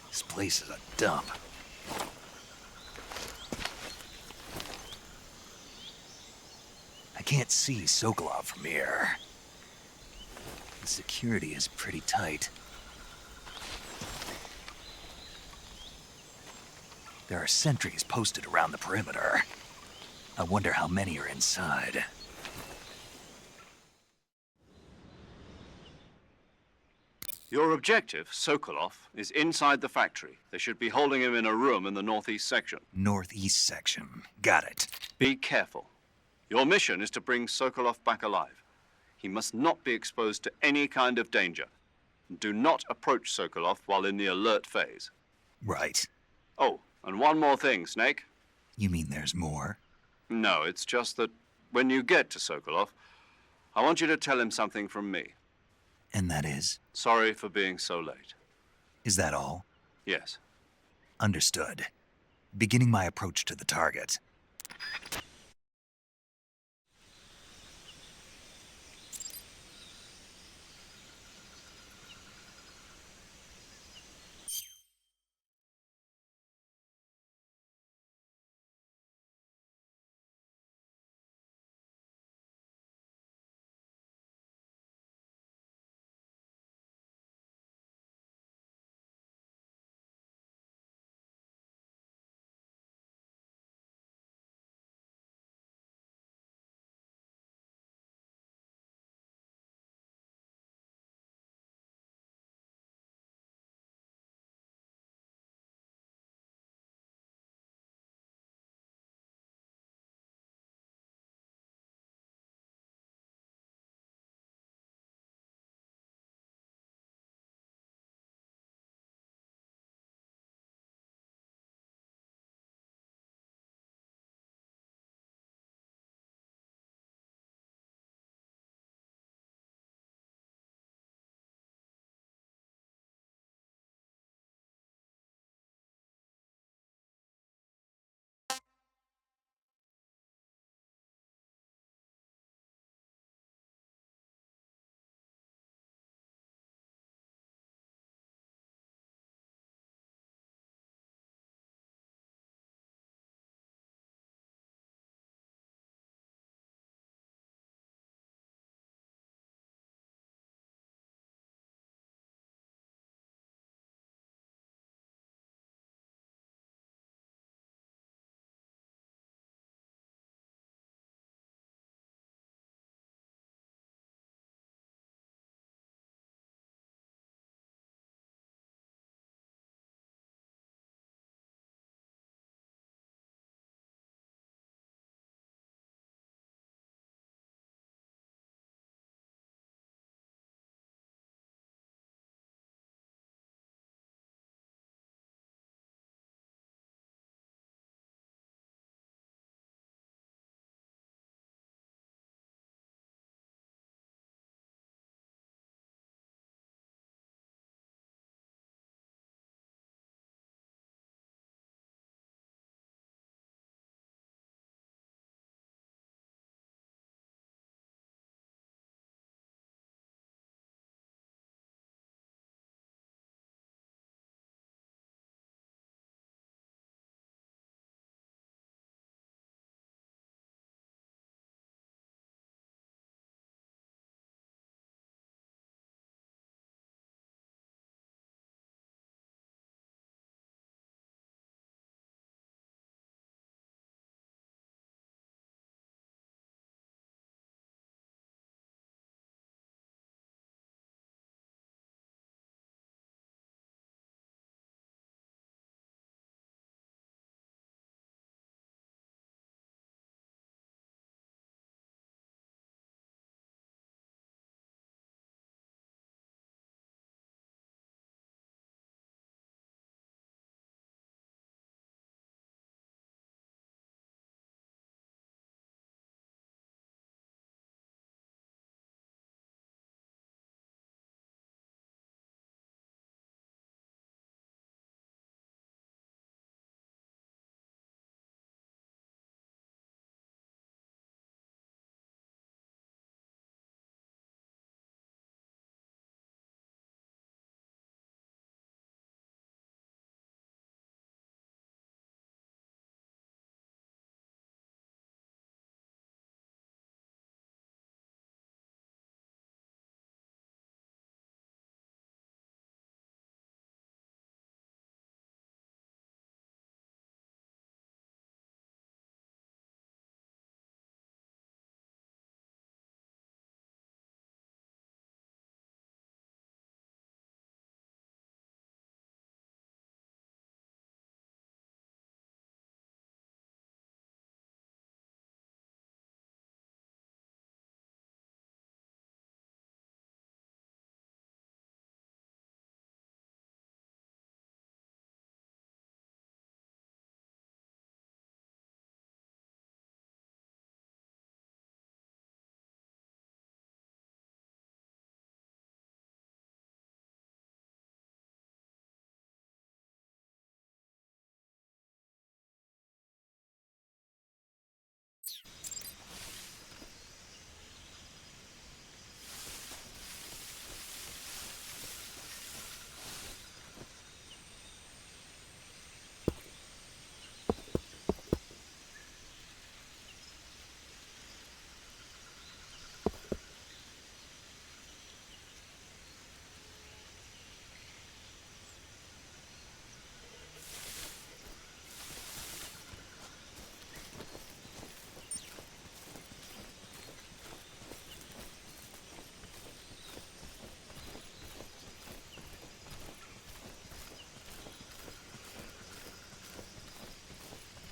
This place is a dump. I can't see Sokolov from here. The security is pretty tight. There are sentries posted around the perimeter. I wonder how many are inside. Your objective, Sokolov, is inside the factory. They should be holding him in a room in the northeast section. Northeast section. Got it. Be careful. Your mission is to bring Sokolov back alive. He must not be exposed to any kind of danger. Do not approach Sokolov while in the alert phase. Right. Oh, and one more thing, Snake. You mean there's more? No, it's just that when you get to Sokolov, I want you to tell him something from me. And that is? Sorry for being so late. Is that all? Yes. Understood. Beginning my approach to the target.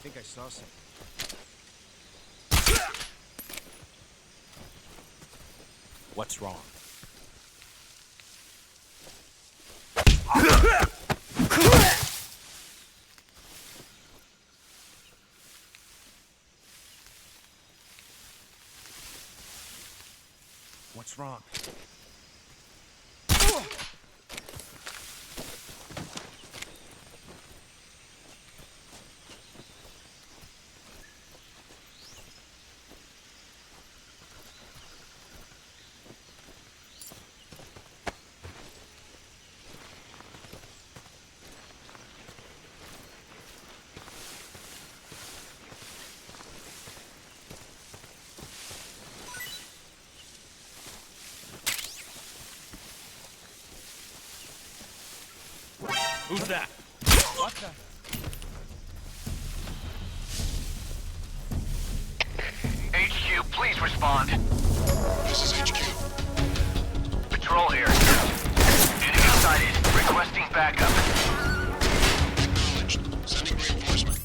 think I saw something. What's wrong? What's wrong? Who's that? What the? HQ, please respond. This is HQ. Patrol here. Enemy sighted. Requesting backup. Acknowledged. Sending reinforcement.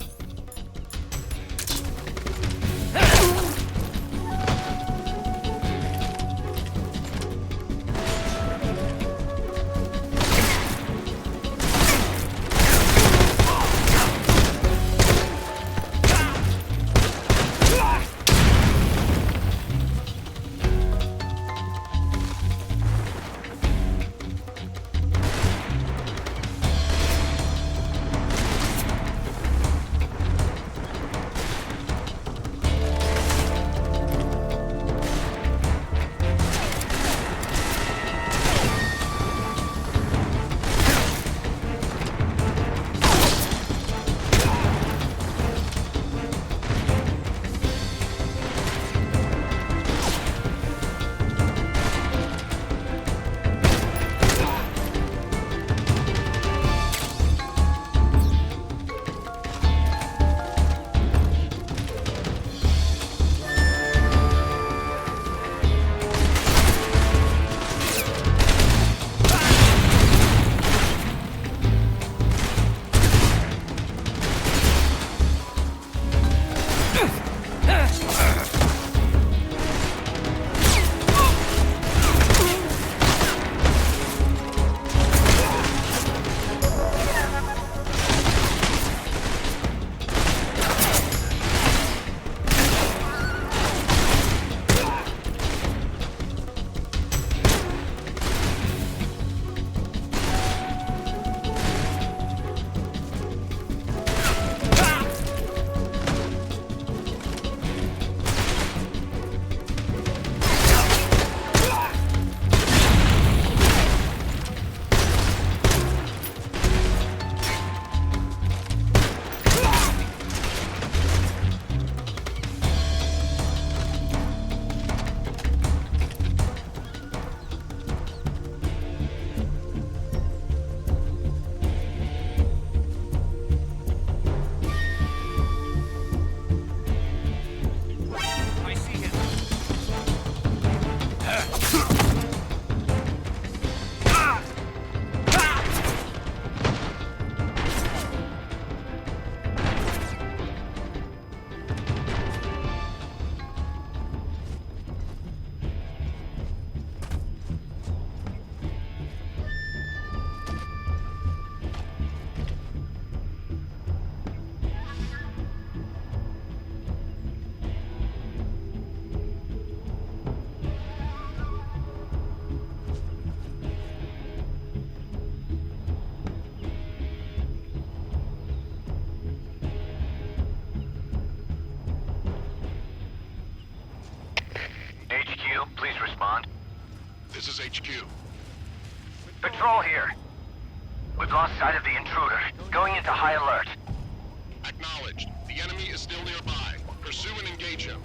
Please respond. This is HQ. Patrol here. We've lost sight of the intruder. Going into high alert. Acknowledged. The enemy is still nearby. Pursue and engage him.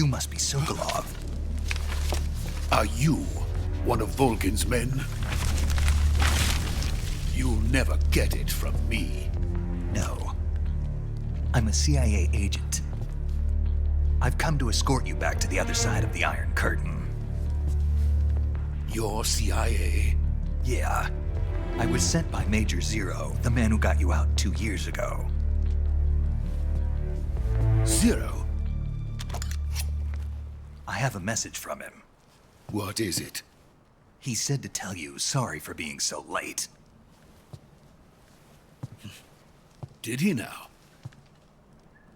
You must be Sokolov. Are you one of Volgin's men? You'll never get it from me. No. I'm a CIA agent. I've come to escort you back to the other side of the Iron Curtain. You're CIA? Yeah. I was sent by Major Zero, the man who got you out 2 years ago. Zero? I have a message from him. What is it? He said to tell you sorry for being so late. Did he now?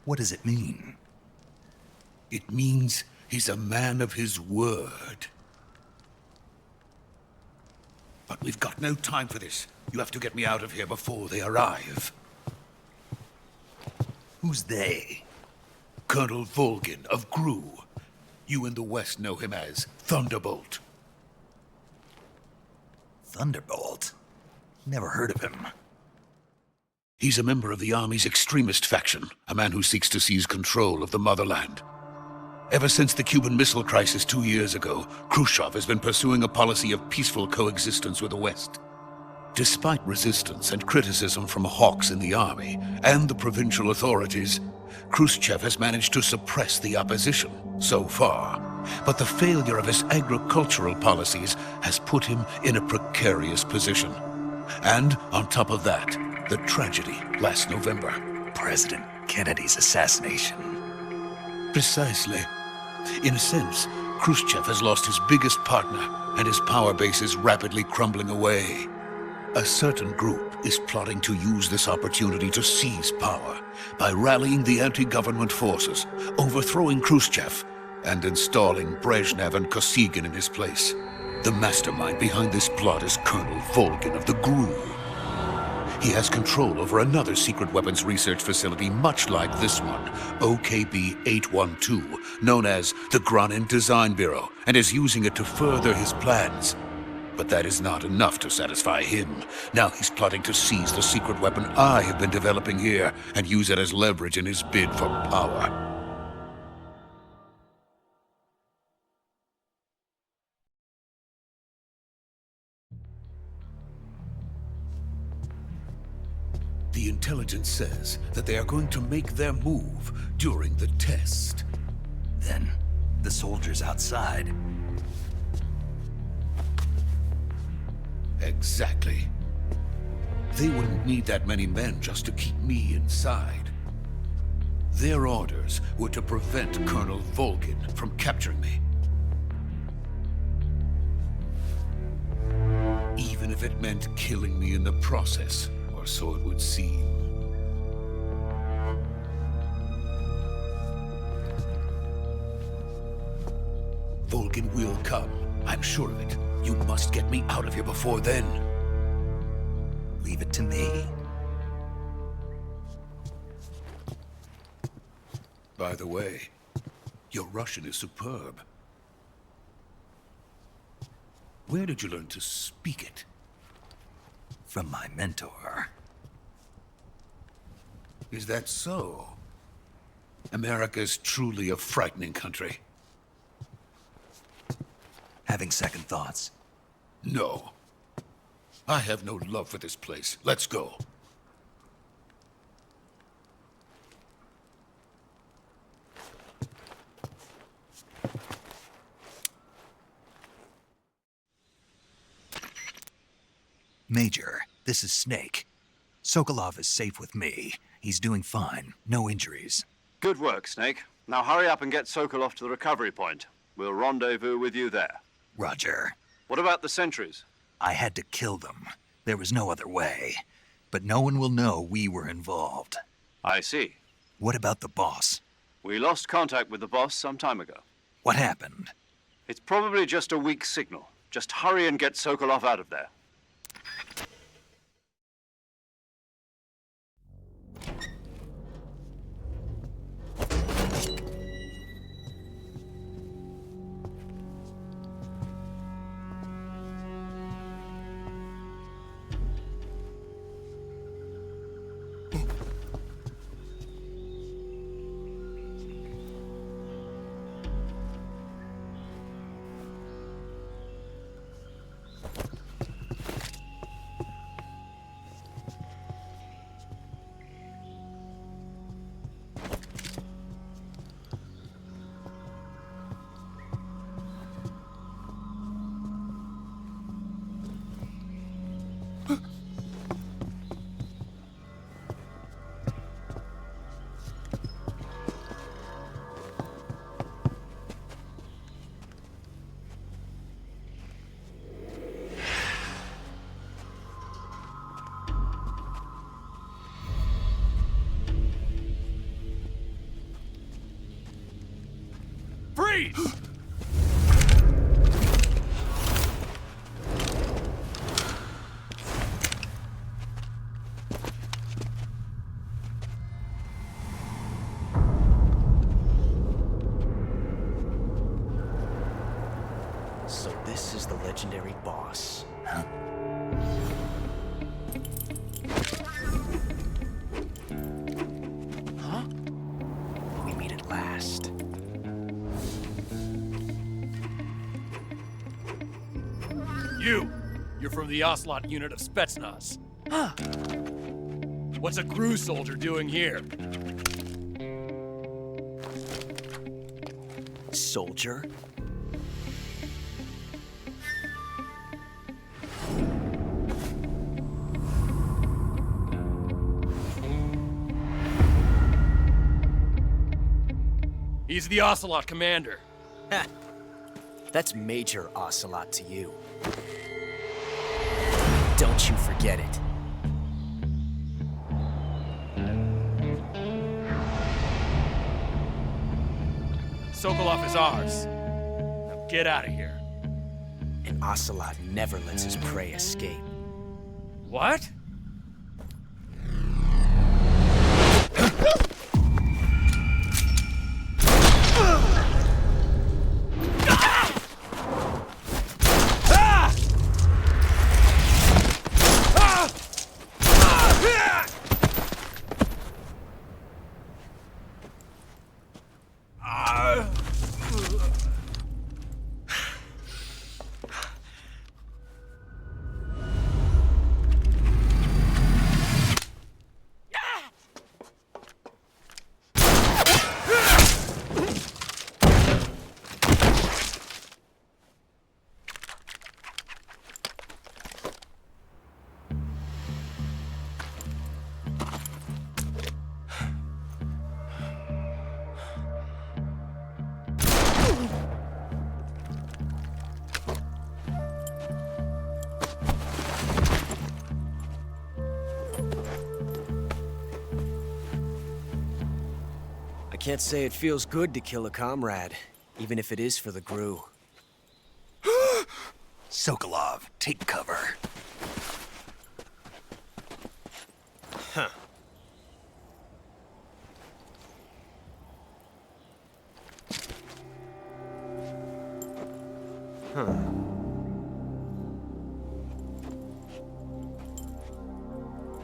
What does it mean? It means he's a man of his word. But we've got no time for this. You have to get me out of here before they arrive. Who's they? Colonel Volgin of GRU. You in the West know him as Thunderbolt. Thunderbolt? Never heard of him. He's a member of the Army's extremist faction, a man who seeks to seize control of the motherland. Ever since the Cuban Missile Crisis 2 years ago, Khrushchev has been pursuing a policy of peaceful coexistence with the West. Despite resistance and criticism from hawks in the army and the provincial authorities, Khrushchev has managed to suppress the opposition so far. But the failure of his agricultural policies has put him in a precarious position. And on top of that, the tragedy last November. President Kennedy's assassination. Precisely. In a sense, Khrushchev has lost his biggest partner, and his power base is rapidly crumbling away. A certain group is plotting to use this opportunity to seize power by rallying the anti-government forces, overthrowing Khrushchev, and installing Brezhnev and Kosygin in his place. The mastermind behind this plot is Colonel Volgin of the GRU. He has control over another secret weapons research facility much like this one, OKB-812, known as the Granin Design Bureau, and is using it to further his plans. But that is not enough to satisfy him. Now he's plotting to seize the secret weapon I have been developing here and use it as leverage in his bid for power. The intelligence says that they are going to make their move during the test. Then, the soldiers outside. Exactly. They wouldn't need that many men just to keep me inside. Their orders were to prevent Colonel Volgin from capturing me. Even if it meant killing me in the process. Or so it would seem. Volgin will come. I'm sure of it. You must get me out of here before then. Leave it to me. By the way, your Russian is superb. Where did you learn to speak it? From my mentor. Is that so? America's truly a frightening country. Having second thoughts? No. I have no love for this place. Let's go. Major, this is Snake. Sokolov is safe with me. He's doing fine. No injuries. Good work, Snake. Now hurry up and get Sokolov to the recovery point. We'll rendezvous with you there. Roger. What about the sentries? I had to kill them. There was no other way. But no one will know we were involved. I see. What about the boss? We lost contact with the boss some time ago. What happened? It's probably just a weak signal. Just hurry and get Sokolov out of there. Freeze! So this is the legendary boss. Huh? Huh? We meet at last. You're from the Ocelot unit of Spetsnaz. Huh. What's a crew soldier doing here? Soldier? He's the Ocelot commander. Ha! That's Major Ocelot to you. Don't you forget it. Sokolov is ours. Now get out of here. And Ocelot never lets his prey escape. What? I can't say it feels good to kill a comrade, even if it is for the GRU. Sokolov, take cover. Huh. Huh.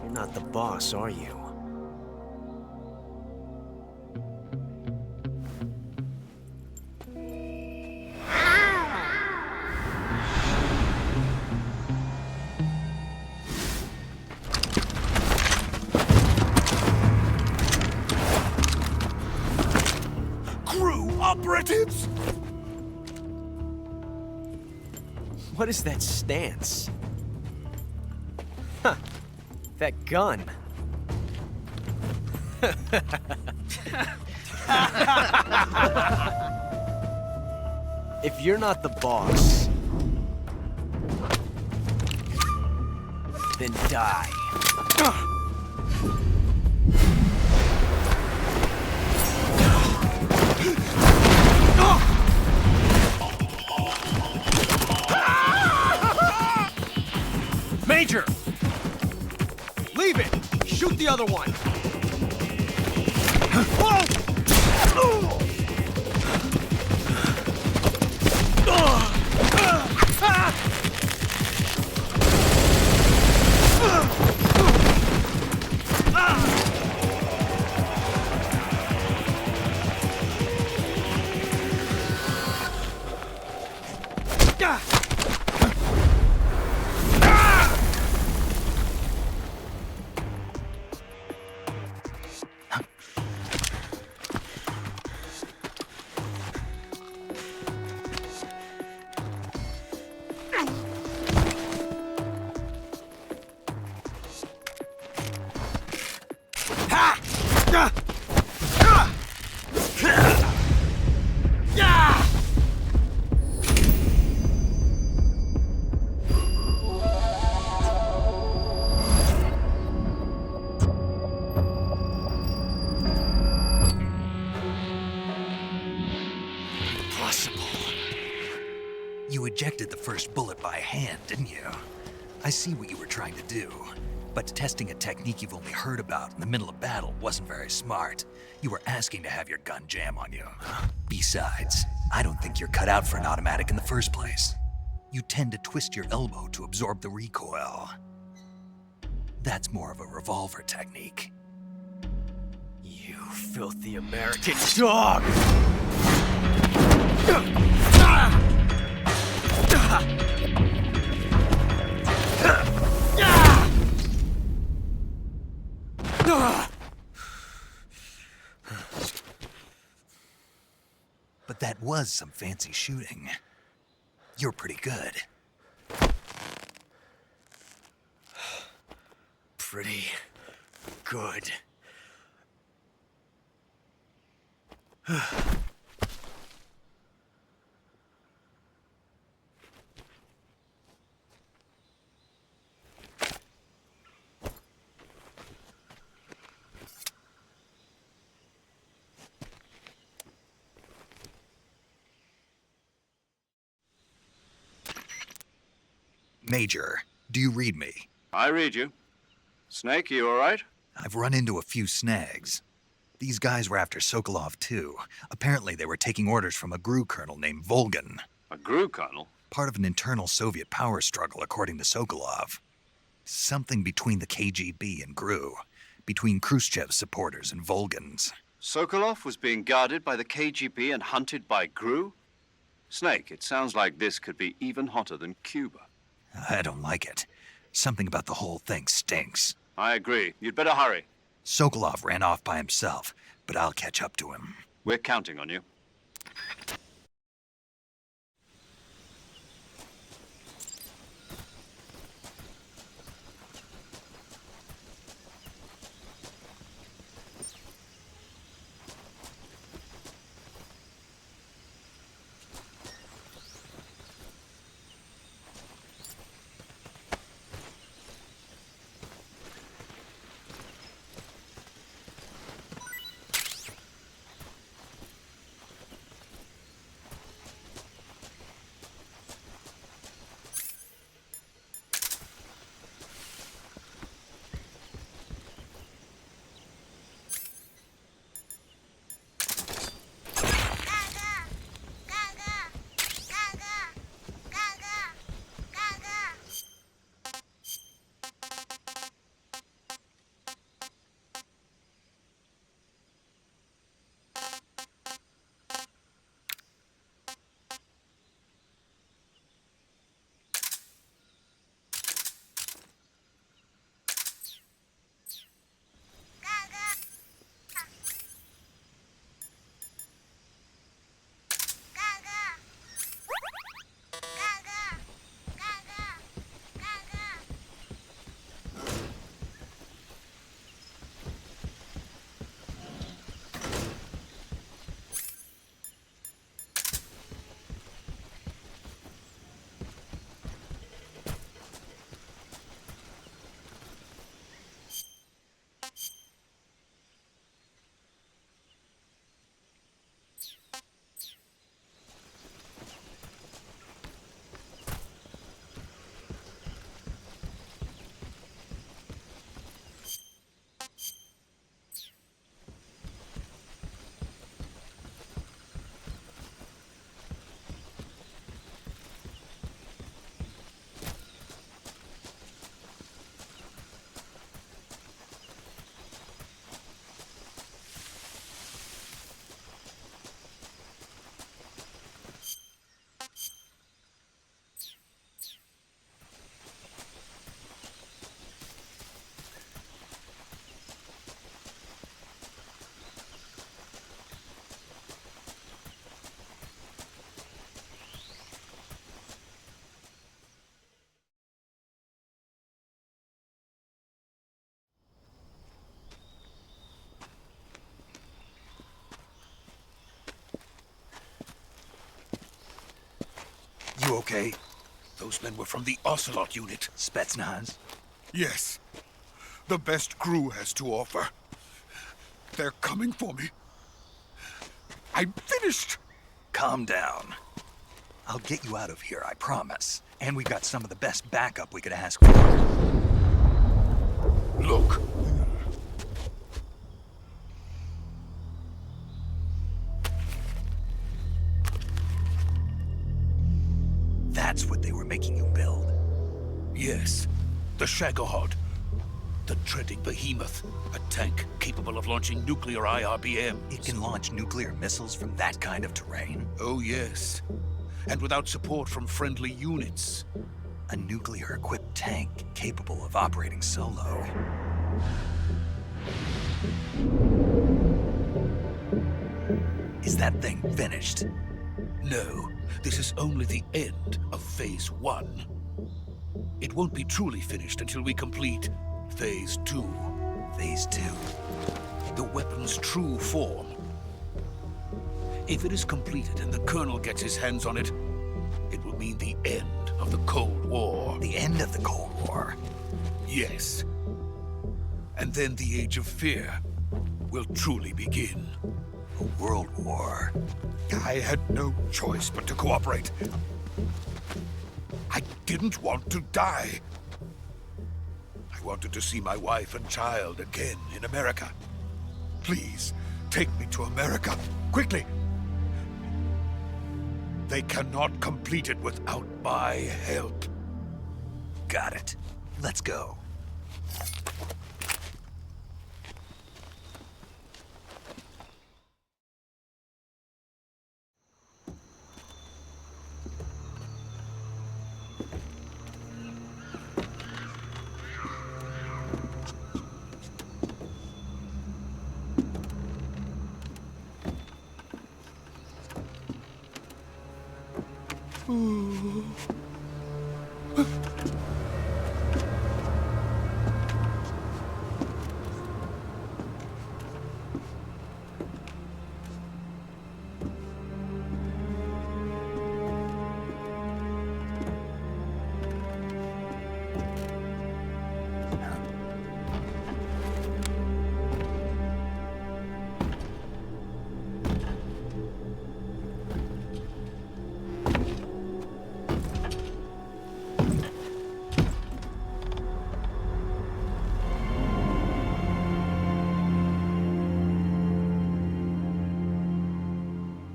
You're not the boss, are you? Operatives! What is that stance? Huh. That gun. If you're not the boss, then die. Major! Leave it! Shoot the other one! ejected the first bullet by hand, didn't you? I see what you were trying to do, but testing a technique you've only heard about in the middle of battle wasn't very smart. You were asking to have your gun jam on you. Besides, I don't think you're cut out for an automatic in the first place. You tend to twist your elbow to absorb the recoil. That's more of a revolver technique. You filthy American dog! But that was some fancy shooting. You're pretty good. Pretty good. Major, do you read me? I read you. Snake, you all right? I've run into a few snags. These guys were after Sokolov too. Apparently they were taking orders from a GRU colonel named Volgan. A GRU colonel? Part of an internal Soviet power struggle, according to Sokolov. Something between the KGB and GRU. Between Khrushchev's supporters and Volgan's. Sokolov was being guarded by the KGB and hunted by GRU? Snake, it sounds like this could be even hotter than Cuba. I don't like it. Something about the whole thing stinks. I agree. You'd better hurry. Sokolov ran off by himself, but I'll catch up to him. We're counting on you. You okay? Those men were from the Ocelot unit. Spetsnaz? Yes. The best GRU has to offer. They're coming for me. I'm finished. Calm down. I'll get you out of here, I promise. And we've got some of the best backup we could ask for. Look. That's what they were making you build? Yes. The Shagohod. The dreaded behemoth. A tank capable of launching nuclear IRBMs. It can launch nuclear missiles from that kind of terrain? Oh, yes. And without support from friendly units. A nuclear-equipped tank capable of operating solo. Is that thing finished? No, this is only the end of Phase 1. It won't be truly finished until we complete Phase 2. Phase 2? The weapon's true form. If it is completed and the Colonel gets his hands on it, it will mean the end of the Cold War. The end of the Cold War? Yes. And then the Age of Fear will truly begin. A world war. I had no choice but to cooperate. I didn't want to die. I wanted to see my wife and child again in America. Please, take me to America, quickly. They cannot complete it without my help. Got it. Let's go.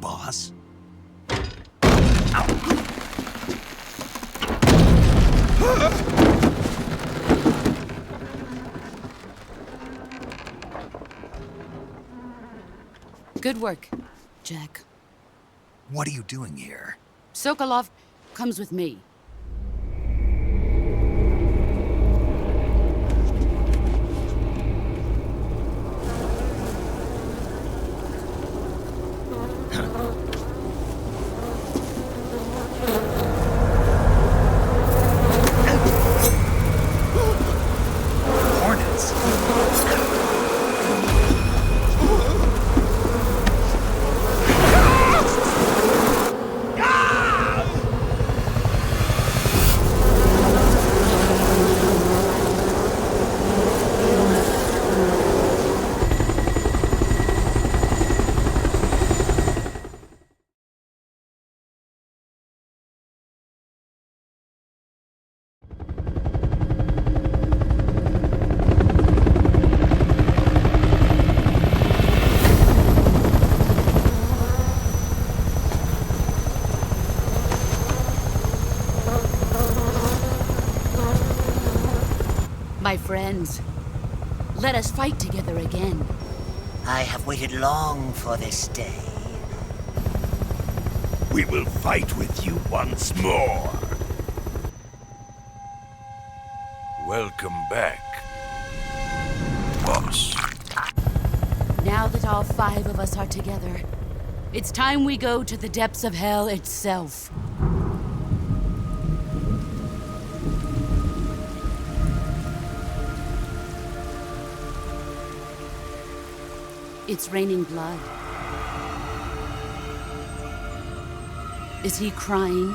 Boss? Good work, Jack. What are you doing here? Sokolov comes with me. Hornets? My friends, let us fight together again. I have waited long for this day. We will fight with you once more. Welcome back, boss. Now that all 5 of us are together, it's time we go to the depths of hell itself. It's raining blood. Is he crying?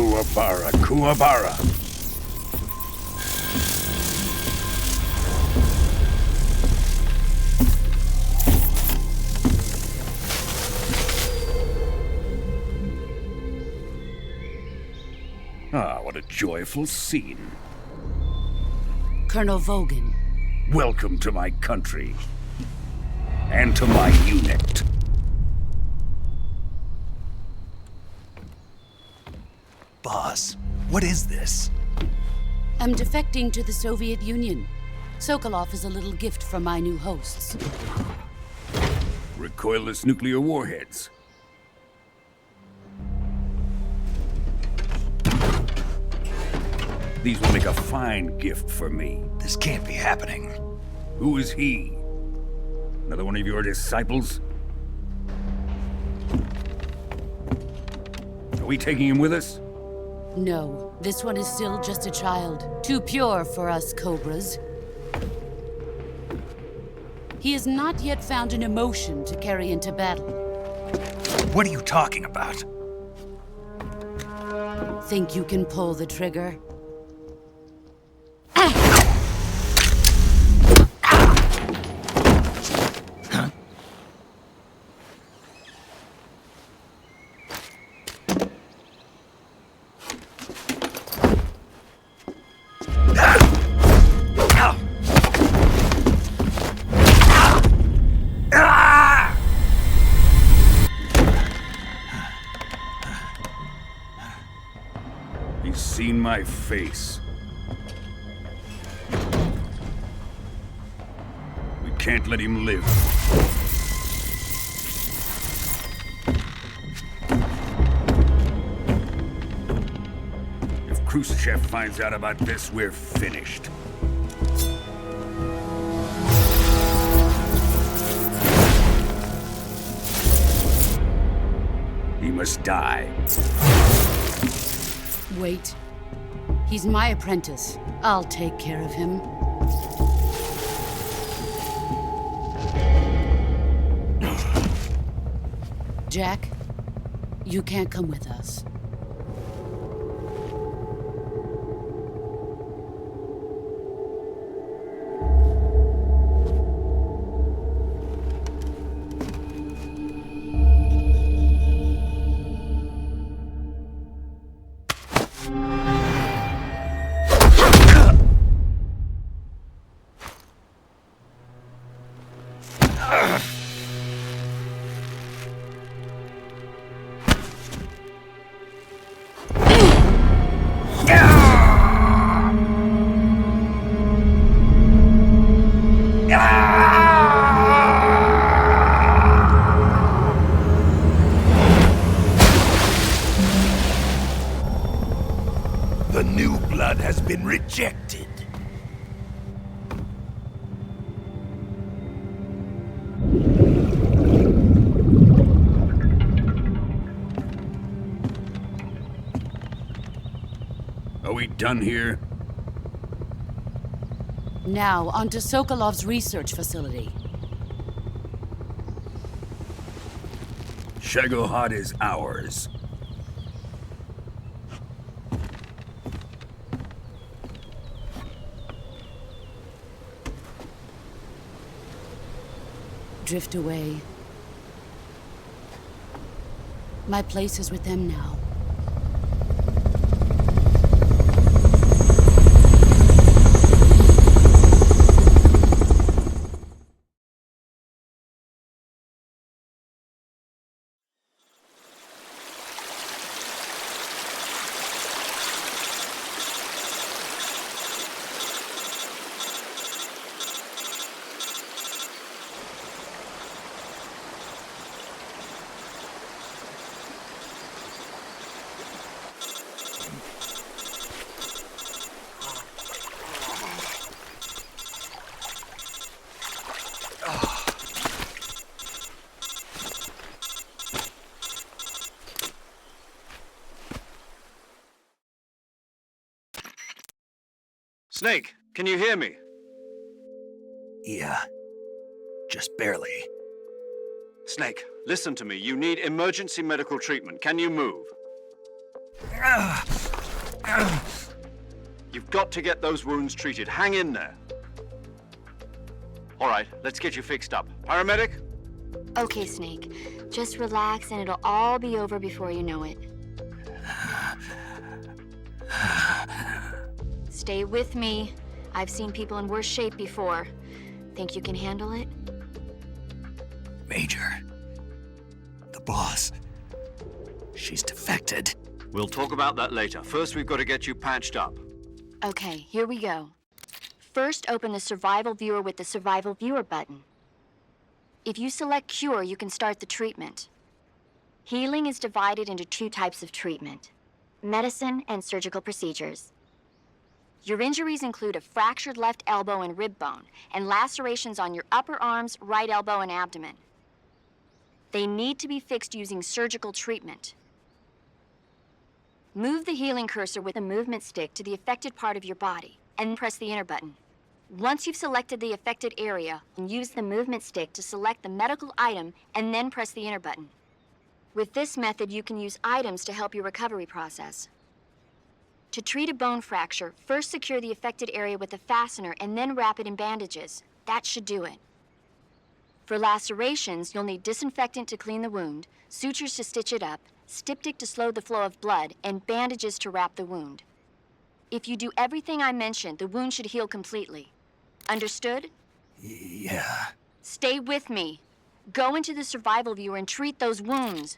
Kuwabara, Kuwabara. Ah, what a joyful scene. Colonel Vogan. Welcome to my country. And to my unit. Boss, what is this? I'm defecting to the Soviet Union. Sokolov is a little gift from my new hosts. Recoilless nuclear warheads. These will make a fine gift for me. This can't be happening. Who is he? Another one of your disciples? Are we taking him with us? No, this one is still just a child. Too pure for us Cobras. He has not yet found an emotion to carry into battle. What are you talking about? Think you can pull the trigger? He's seen my face. We can't let him live. If Khrushchev finds out about this, we're finished. He must die. Wait. He's my apprentice. I'll take care of him. Jack, you can't come with us. The new blood has been rejected. Are we done here? Now, onto Sokolov's research facility. Shagohod is ours. Drift away. My place is with them now. Snake, can you hear me? Yeah, just barely. Snake, listen to me. You need emergency medical treatment. Can you move? You've got to get those wounds treated. Hang in there. All right, let's get you fixed up. Paramedic? Okay, Snake. Just relax and it'll all be over before you know it. Stay with me. I've seen people in worse shape before. Think you can handle it? Major. The boss. She's defected. We'll talk about that later. First, we've got to get you patched up. Okay, here we go. First, open the Survival Viewer with the Survival Viewer button. If you select Cure, you can start the treatment. Healing is divided into 2 types of treatment: medicine and surgical procedures. Your injuries include a fractured left elbow and rib bone, and lacerations on your upper arms, right elbow, and abdomen. They need to be fixed using surgical treatment. Move the healing cursor with the movement stick to the affected part of your body, and press the enter button. Once you've selected the affected area, use the movement stick to select the medical item, and then press the enter button. With this method, you can use items to help your recovery process. To treat a bone fracture, first secure the affected area with a fastener and then wrap it in bandages. That should do it. For lacerations, you'll need disinfectant to clean the wound, sutures to stitch it up, styptic to slow the flow of blood, and bandages to wrap the wound. If you do everything I mentioned, the wound should heal completely. Understood? Yeah. Stay with me. Go into the Survival Viewer and treat those wounds.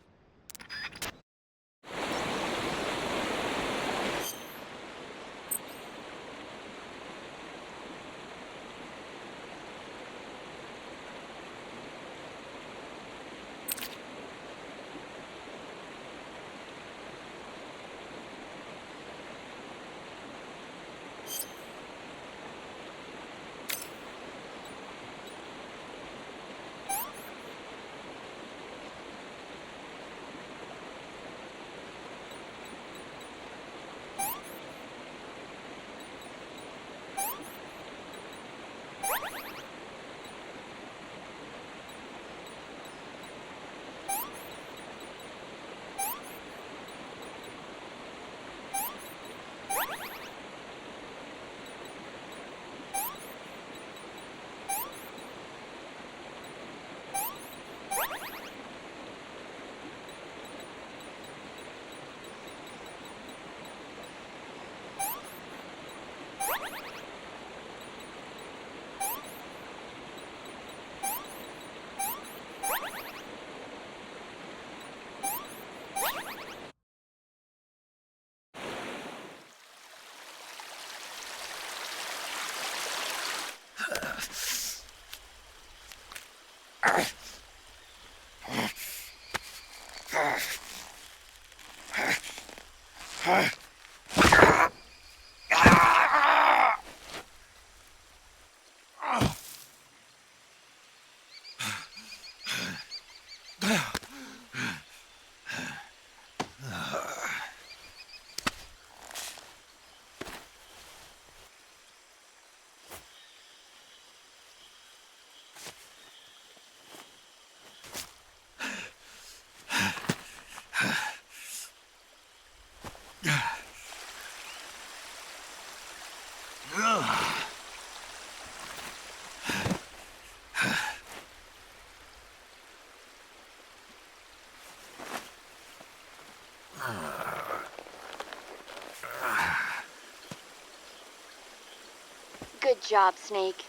Good job, Snake.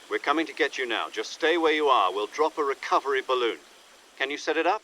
We're coming to get you now. Just stay where you are. We'll drop a recovery balloon. Can you set it up?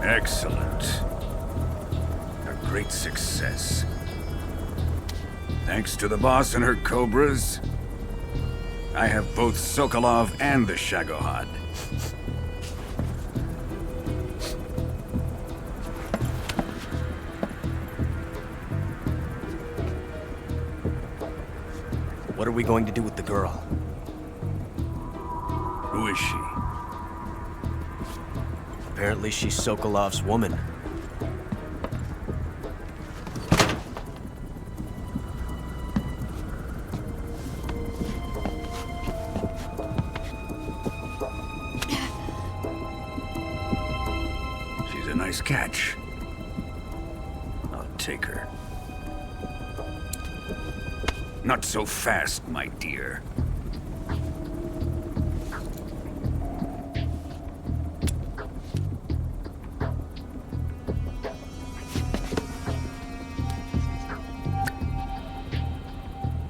Excellent. A great success. Thanks to the boss and her cobras, I have both Sokolov and the Shagohod. What are we going to do with the girl? Who is she? Apparently she's Sokolov's woman. She's a nice catch. I'll take her. Not so fast, my dear.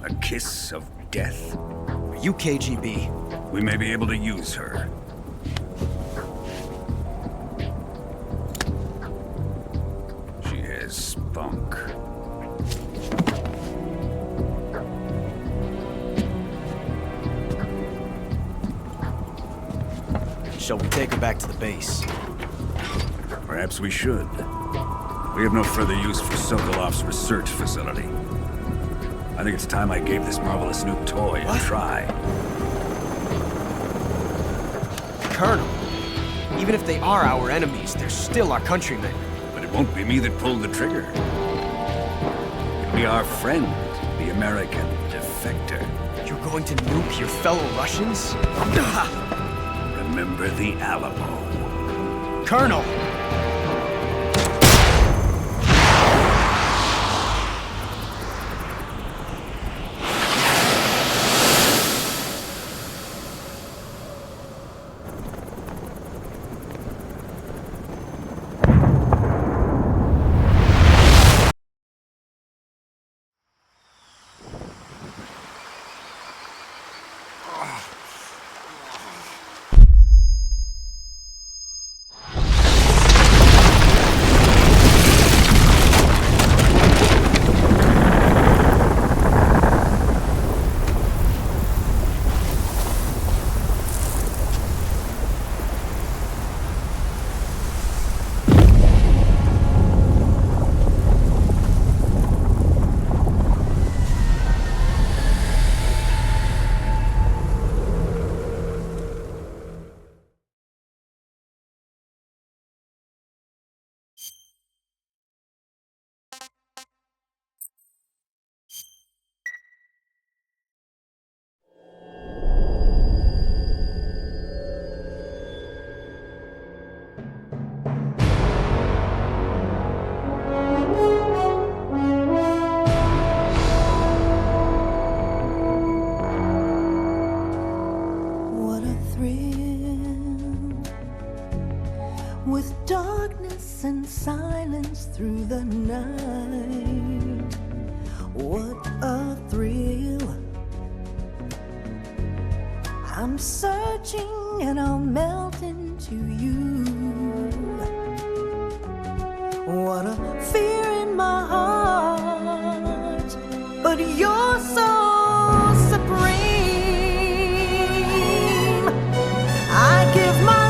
A kiss of death? Are you KGB? We may be able to use her. She has spunk. Shall we take her back to the base? Perhaps we should. We have no further use for Sokolov's research facility. I think it's time I gave this marvelous new toy a try. Colonel, even if they are our enemies, they're still our countrymen. But it won't be me that pulled the trigger. It'll be our friend, the American defector. You're going to nuke your fellow Russians? Remember the Alamo. Colonel! With darkness and silence through the night. What a thrill. I'm searching and I'll melt into you. What a fear in my heart, but you're so supreme. I give my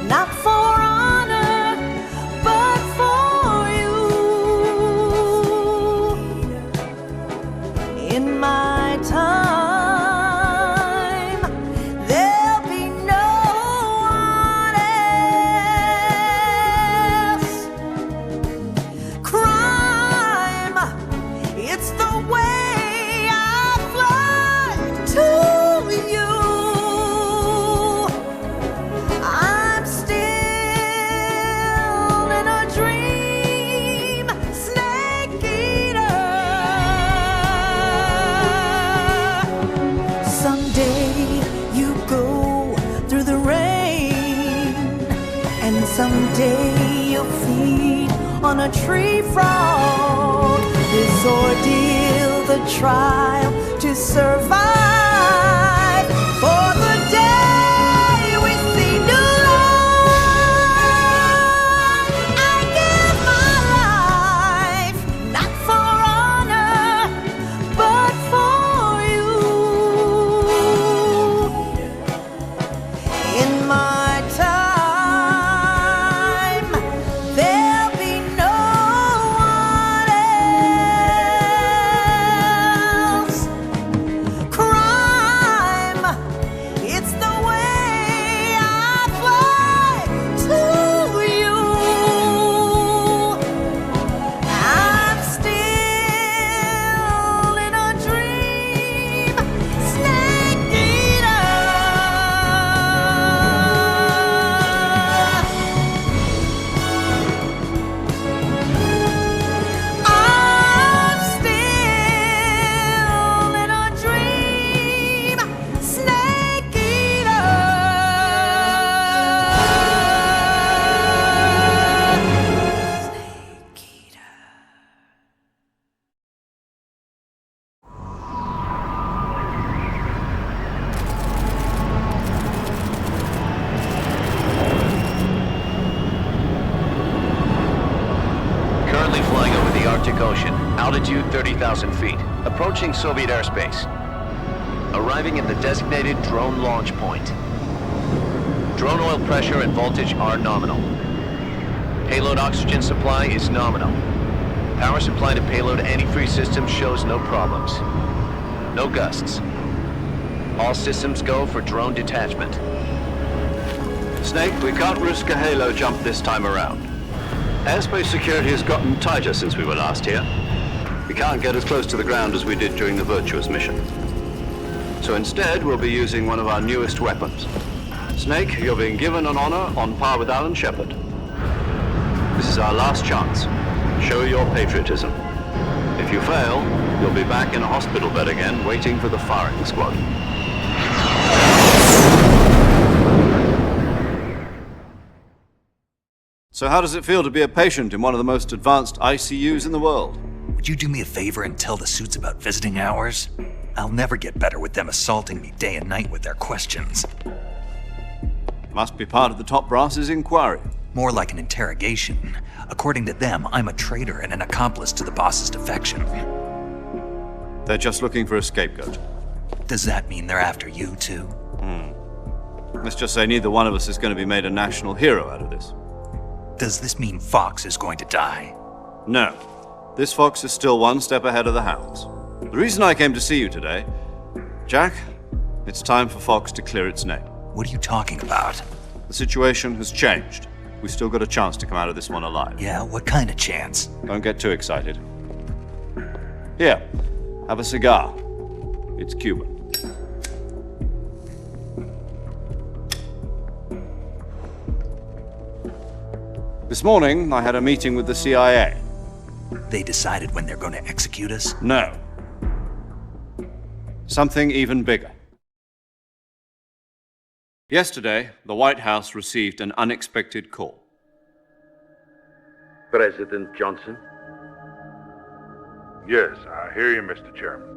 not for honor, but for you. In my time, there'll be no one else. Crime, it's the way I fly to you. Someday you'll feed on a tree frog. This ordeal, the trial to survive. For the day we see new light. in my time, there'll be no one else. Crime, it's the way I fly to you. I'm still in a dream, snake eater. I'm still in a dream, snake eater. Currently flying over the Arctic Ocean, altitude 30,000 feet, approaching Soviet airspace. Arriving at the designated drone launch point. Drone oil pressure and voltage are nominal. Payload oxygen supply is nominal. Power supply to payload antifreeze system shows no problems. No gusts. All systems go for drone detachment. Snake, we can't risk a halo jump this time around. Airspace security has gotten tighter since we were last here. We can't get as close to the ground as we did during the Virtuous mission. So instead, we'll be using one of our newest weapons. Snake, you're being given an honor on par with Alan Shepard. This is our last chance. Show your patriotism. If you fail, you'll be back in a hospital bed again, waiting for the firing squad. So how does it feel to be a patient in one of the most advanced ICUs in the world? Would you do me a favor and tell the suits about visiting hours? I'll never get better with them assaulting me day and night with their questions. Must be part of the top brass's inquiry. More like an interrogation. According to them, I'm a traitor and an accomplice to the boss's defection. They're just looking for a scapegoat. Does that mean they're after you, too? Let's just say neither one of us is going to be made a national hero out of this. Does this mean Fox is going to die? No. This fox is still one step ahead of the hounds. The reason I came to see you today, Jack, it's time for Fox to clear its name. What are you talking about? The situation has changed. We've still got a chance to come out of this one alive. Yeah, what kind of chance? Don't get too excited. Here, have a cigar. It's Cuban. This morning, I had a meeting with the CIA. They decided when they're going to execute us? No. Something even bigger. Yesterday, the White House received an unexpected call. President Johnson? Yes, I hear you, Mr. Chairman.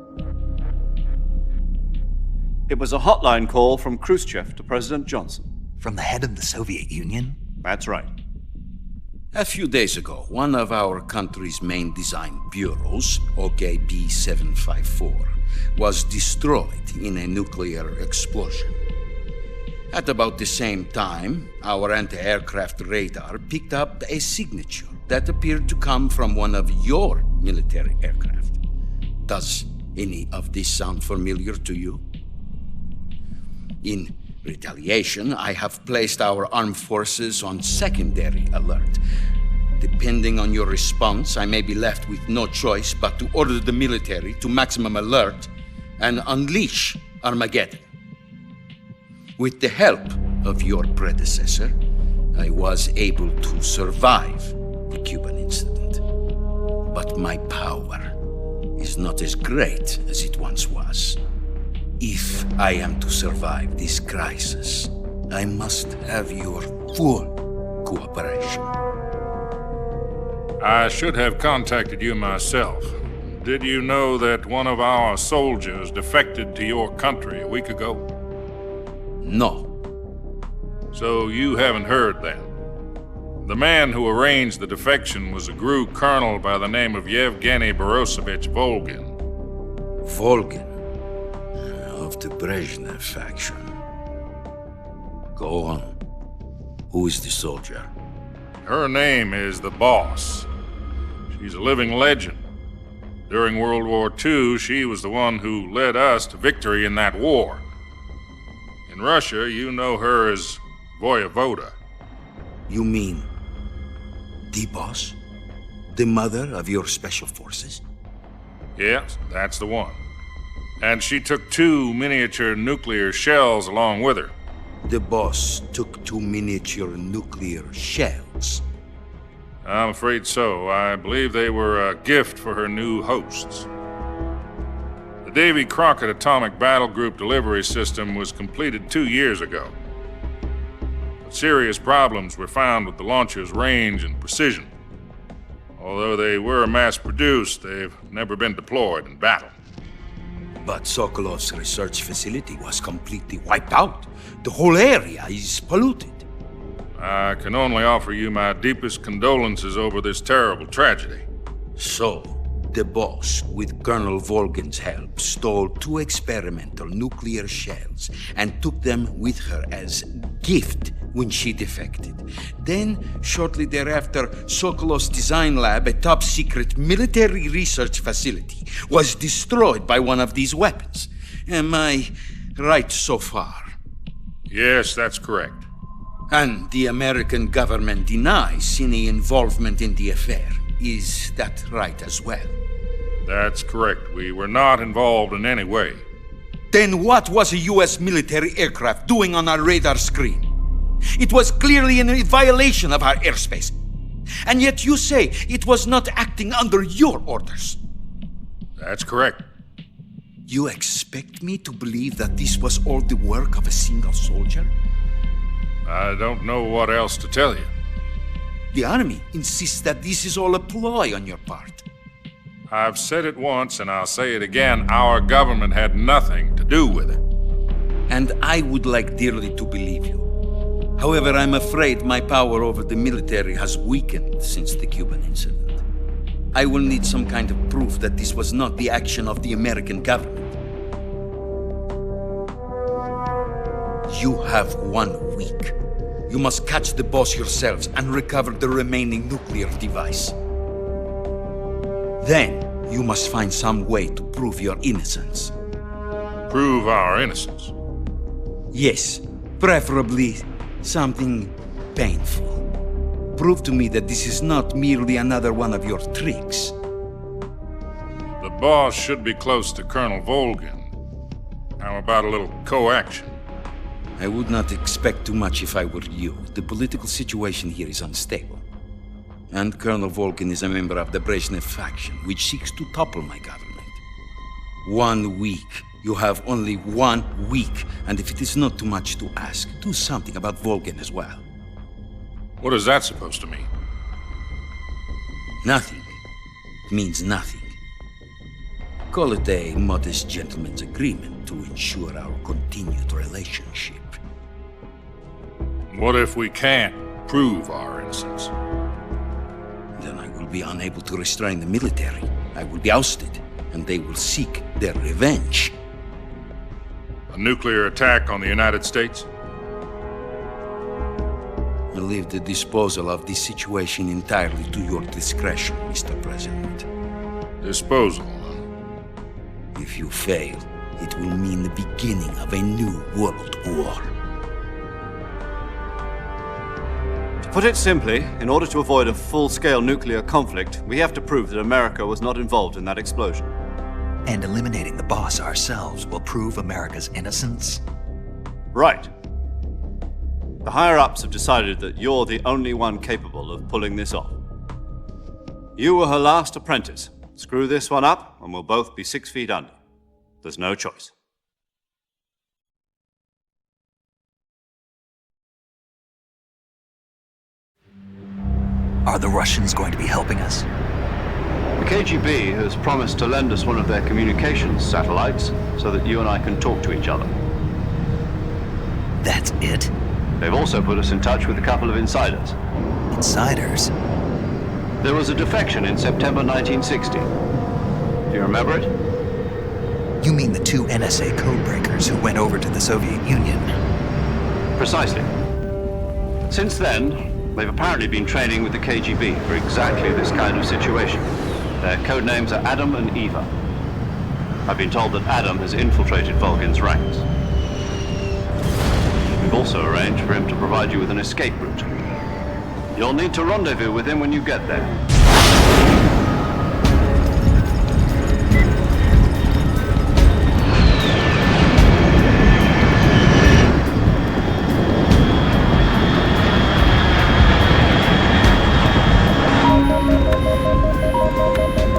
It was a hotline call from Khrushchev to President Johnson. From the head of the Soviet Union? That's right. A few days ago, one of our country's main design bureaus, OKB 754, was destroyed in a nuclear explosion. At about the same time, our anti-aircraft radar picked up a signature that appeared to come from one of your military aircraft. Does any of this sound familiar to you? In retaliation, I have placed our armed forces on secondary alert. Depending on your response, I may be left with no choice but to order the military to maximum alert and unleash Armageddon. With the help of your predecessor, I was able to survive the Cuban incident. But my power is not as great as it once was. If I am to survive this crisis, I must have your full cooperation. I should have contacted you myself. Did you know that one of our soldiers defected to your country a week ago? No. So you haven't heard then? The man who arranged the defection was a GRU colonel by the name of Yevgeny Borosovich Volgin. Volgin? Of the Brezhnev faction. Go on. Who is the soldier? Her name is the Boss. She's a living legend. During World War II, she was the one who led us to victory in that war. In Russia, you know her as Voyevoda. You mean the Boss? The mother of your special forces? Yes, that's the one. And she took 2 miniature nuclear shells along with her. The Boss took 2 miniature nuclear shells? I'm afraid so. I believe they were a gift for her new hosts. The Davy Crockett Atomic Battle Group delivery system was completed 2 years ago. But serious problems were found with the launcher's range and precision. Although they were mass-produced, they've never been deployed in battle. But Sokolov's research facility was completely wiped out. The whole area is polluted. I can only offer you my deepest condolences over this terrible tragedy. So, the Boss, with Colonel Volgin's help, stole 2 experimental nuclear shells and took them with her as gift when she defected. Then, shortly thereafter, Sokolov's design lab, a top-secret military research facility, was destroyed by one of these weapons. Am I right so far? Yes, that's correct. And the American government denies any involvement in the affair. Is that right as well? That's correct. We were not involved in any way. Then what was a U.S. military aircraft doing on our radar screen? It was clearly in violation of our airspace. And yet you say it was not acting under your orders. That's correct. You expect me to believe that this was all the work of a single soldier? I don't know what else to tell you. The Army insists that this is all a ploy on your part. I've said it once and I'll say it again. Our government had nothing to do with it. And I would like dearly to believe you. However, I'm afraid my power over the military has weakened since the Cuban incident. I will need some kind of proof that this was not the action of the American government. You have 1 week. You must catch the Boss yourselves and recover the remaining nuclear device. Then, you must find some way to prove your innocence. Prove our innocence? Yes, preferably something painful. Prove to me that this is not merely another one of your tricks. The Boss should be close to Colonel Volgin. How about a little coaction? I would not expect too much if I were you. The political situation here is unstable. And Colonel Volgin is a member of the Brezhnev faction, which seeks to topple my government. 1 week. You have only 1 week. And if it is not too much to ask, do something about Volgin as well. What is that supposed to mean? Nothing. It means nothing. Call it a modest gentleman's agreement to ensure our continued relationship. What if we can't prove our innocence? Then I will be unable to restrain the military. I will be ousted, and they will seek their revenge. A nuclear attack on the United States? I leave the disposal of this situation entirely to your discretion, Mr. President. Disposal? If you fail, it will mean the beginning of a new world war. To put it simply, in order to avoid a full-scale nuclear conflict, we have to prove that America was not involved in that explosion. And eliminating the Boss ourselves will prove America's innocence? Right. The higher-ups have decided that you're the only one capable of pulling this off. You were her last apprentice. Screw this one up, and we'll both be 6 feet under. There's no choice. Are the Russians going to be helping us? The KGB has promised to lend us one of their communications satellites so that you and I can talk to each other. That's it? They've also put us in touch with a couple of insiders. Insiders? There was a defection in September 1960. Do you remember it? You mean the 2 NSA codebreakers who went over to the Soviet Union? Precisely. Since then, they've apparently been training with the KGB for exactly this kind of situation. Their code names are Adam and Eva. I've been told that Adam has infiltrated Volgin's ranks. We've also arranged for him to provide you with an escape route. You'll need to rendezvous with him when you get there.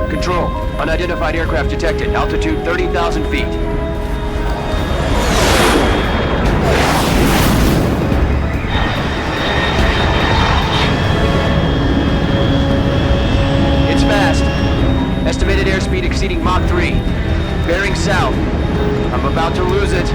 Control. Unidentified aircraft detected. Altitude 30,000 feet. It's fast. Estimated airspeed exceeding Mach 3. Bearing south. I'm about to lose it.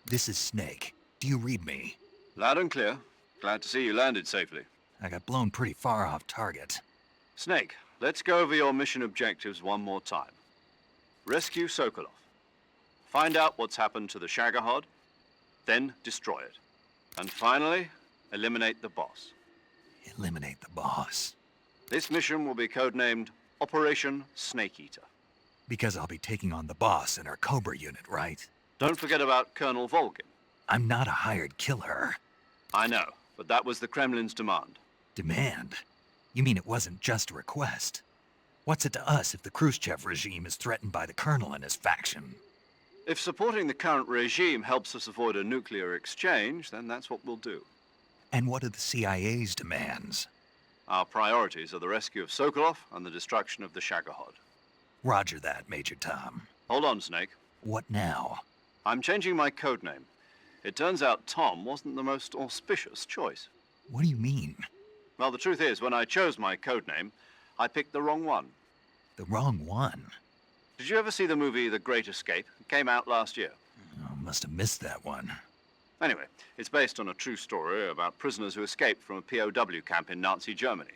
This is Snake. Do you read me? Loud and clear. Glad to see you landed safely. I got blown pretty far off target. Snake, let's go over your mission objectives one more time. Rescue Sokolov. Find out what's happened to the Shagohod, then destroy it. And finally, eliminate the boss. Eliminate the boss. This mission will be codenamed Operation Snake Eater. Because I'll be taking on the boss in our Cobra unit, right? Don't forget about Colonel Volgin. I'm not a hired killer. I know, but that was the Kremlin's demand. Demand? You mean it wasn't just a request? What's it to us if the Khrushchev regime is threatened by the Colonel and his faction? If supporting the current regime helps us avoid a nuclear exchange, then that's what we'll do. And what are the CIA's demands? Our priorities are the rescue of Sokolov and the destruction of the Shagohod. Roger that, Major Tom. Hold on, Snake. What now? I'm changing my codename. It turns out Tom wasn't the most auspicious choice. What do you mean? Well, the truth is, when I chose my codename, I picked the wrong one. The wrong one? Did you ever see the movie The Great Escape? It came out last year. Oh, must have missed that one. Anyway, it's based on a true story about prisoners who escaped from a POW camp in Nazi Germany.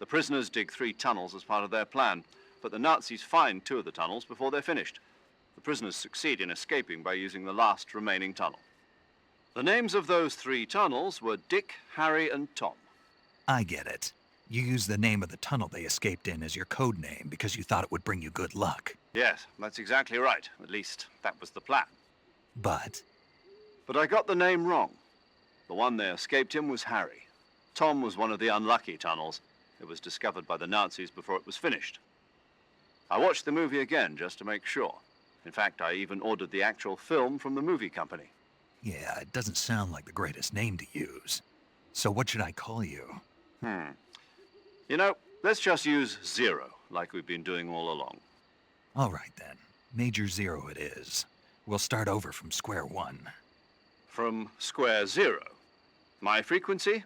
The prisoners dig 3 tunnels as part of their plan, but the Nazis find 2 of the tunnels before they're finished. The prisoners succeed in escaping by using the last remaining tunnel. The names of those 3 tunnels were Dick, Harry, and Tom. I get it. You used the name of the tunnel they escaped in as your code name because you thought it would bring you good luck. Yes, that's exactly right. At least, that was the plan. But I got the name wrong. The one they escaped in was Harry. Tom was one of the unlucky tunnels. It was discovered by the Nazis before it was finished. I watched the movie again just to make sure. In fact, I even ordered the actual film from the movie company. yeah, it doesn't sound like the greatest name to use. So what should I call you? You know, let's just use Zero, like we've been doing all along. All right then. Major Zero it is. We'll start over from square one. From square 0. My frequency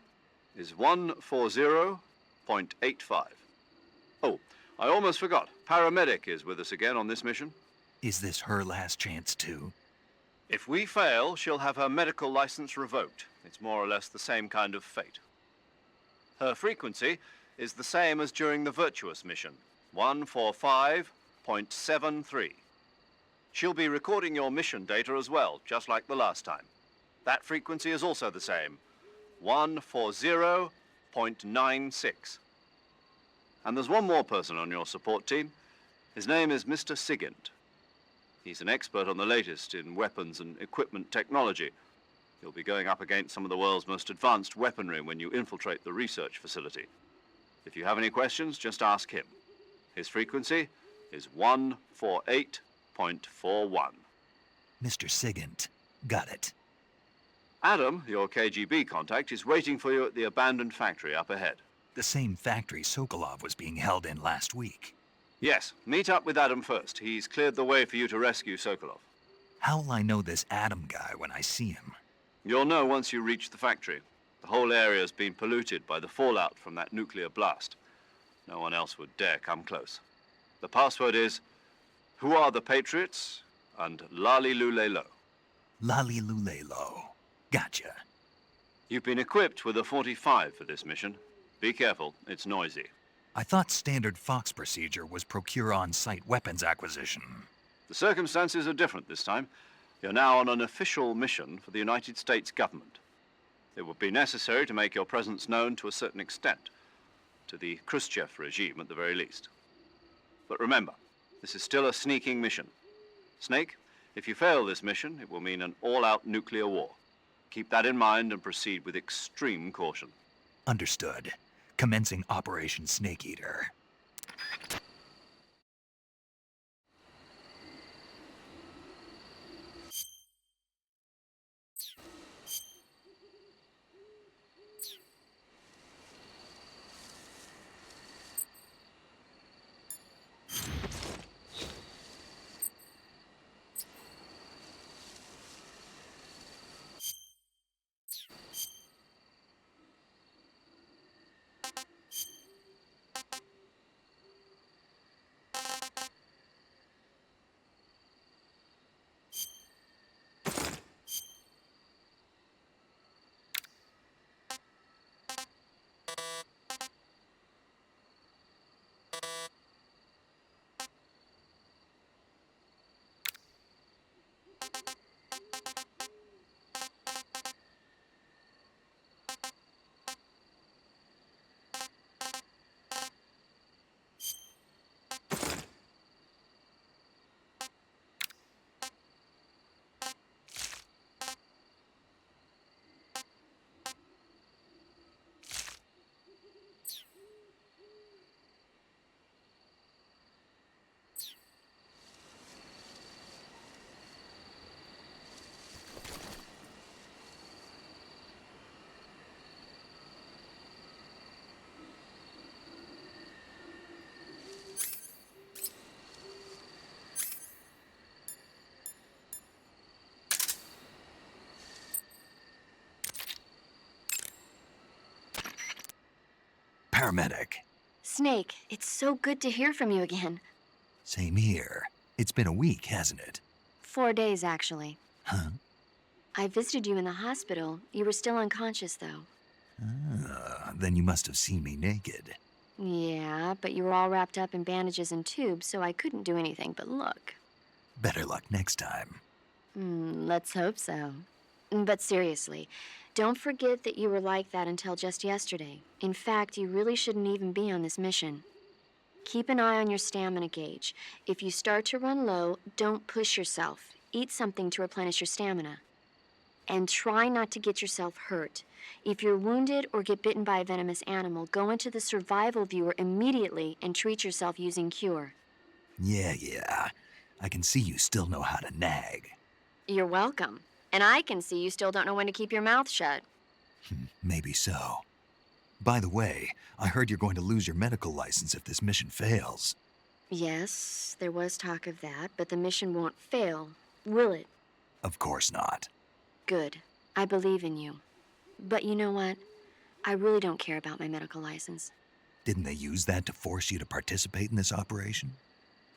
is 140.85. Oh, I almost forgot. Paramedic is with us again on this mission. Is this her last chance too? If we fail, she'll have her medical license revoked. It's more or less the same kind of fate. Her frequency is the same as during the Virtuous mission, 145.85. 140.73. She'll be recording your mission data as well, just like the last time. That frequency is also the same, 140.96. And there's one more person on your support team. His name is Mr. Sigint. He's an expert on the latest in weapons and equipment technology. You'll be going up against some of the world's most advanced weaponry when you infiltrate the research facility. If you have any questions, just ask him. His frequency is 148.41. Mr. Sigint. Got it. Adam, your KGB contact, is waiting for you at the abandoned factory up ahead. The same factory Sokolov was being held in last week. Yes, meet up with Adam first. He's cleared the way for you to rescue Sokolov. How'll I know this Adam guy when I see him? You'll know once you reach the factory. The whole area's been polluted by the fallout from that nuclear blast. No one else would dare come close. The password is, "Who are the Patriots?" and "Lali Lulelo." Lali Lulelo. Gotcha. You've been equipped with a 45 for this mission. Be careful, it's noisy. I thought standard Fox procedure was procure on-site weapons acquisition. The circumstances are different this time. You're now on an official mission for the United States government. It would be necessary to make your presence known to a certain extent, to the Khrushchev regime at the very least. But remember, this is still a sneaking mission. Snake, if you fail this mission, it will mean an all-out nuclear war. Keep that in mind and proceed with extreme caution. Understood. Commencing Operation Snake Eater. Paramedic. Snake, it's so good to hear from you again. Same here. It's been a week, hasn't it? 4 days, actually. Huh? I visited you in the hospital. You were still unconscious, though. Then you must have seen me naked. Yeah, but you were all wrapped up in bandages and tubes, so I couldn't do anything but look. Better luck next time. Let's hope so. But seriously, don't forget that you were like that until just yesterday. In fact, you really shouldn't even be on this mission. Keep an eye on your stamina gauge. If you start to run low, don't push yourself. Eat something to replenish your stamina. And try not to get yourself hurt. If you're wounded or get bitten by a venomous animal, go into the survival viewer immediately and treat yourself using Cure. Yeah. I can see you still know how to nag. You're welcome. And I can see you still don't know when to keep your mouth shut. Maybe so. By the way, I heard you're going to lose your medical license if this mission fails. Yes, there was talk of that, but the mission won't fail, will it? Of course not. Good. I believe in you. But you know what? I really don't care about my medical license. Didn't they use that to force you to participate in this operation?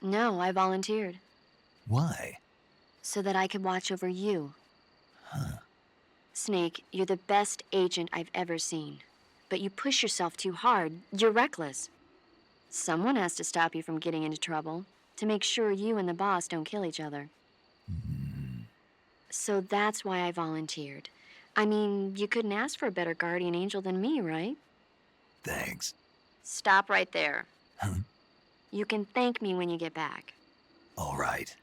No, I volunteered. Why? So that I could watch over you. Huh. Snake, you're the best agent I've ever seen. But you push yourself too hard. You're reckless. Someone has to stop you from getting into trouble. to make sure you and the boss don't kill each other. So that's why I volunteered. I mean, you couldn't ask for a better guardian angel than me, right? Thanks. Stop right there. Huh? You can thank me when you get back. All right.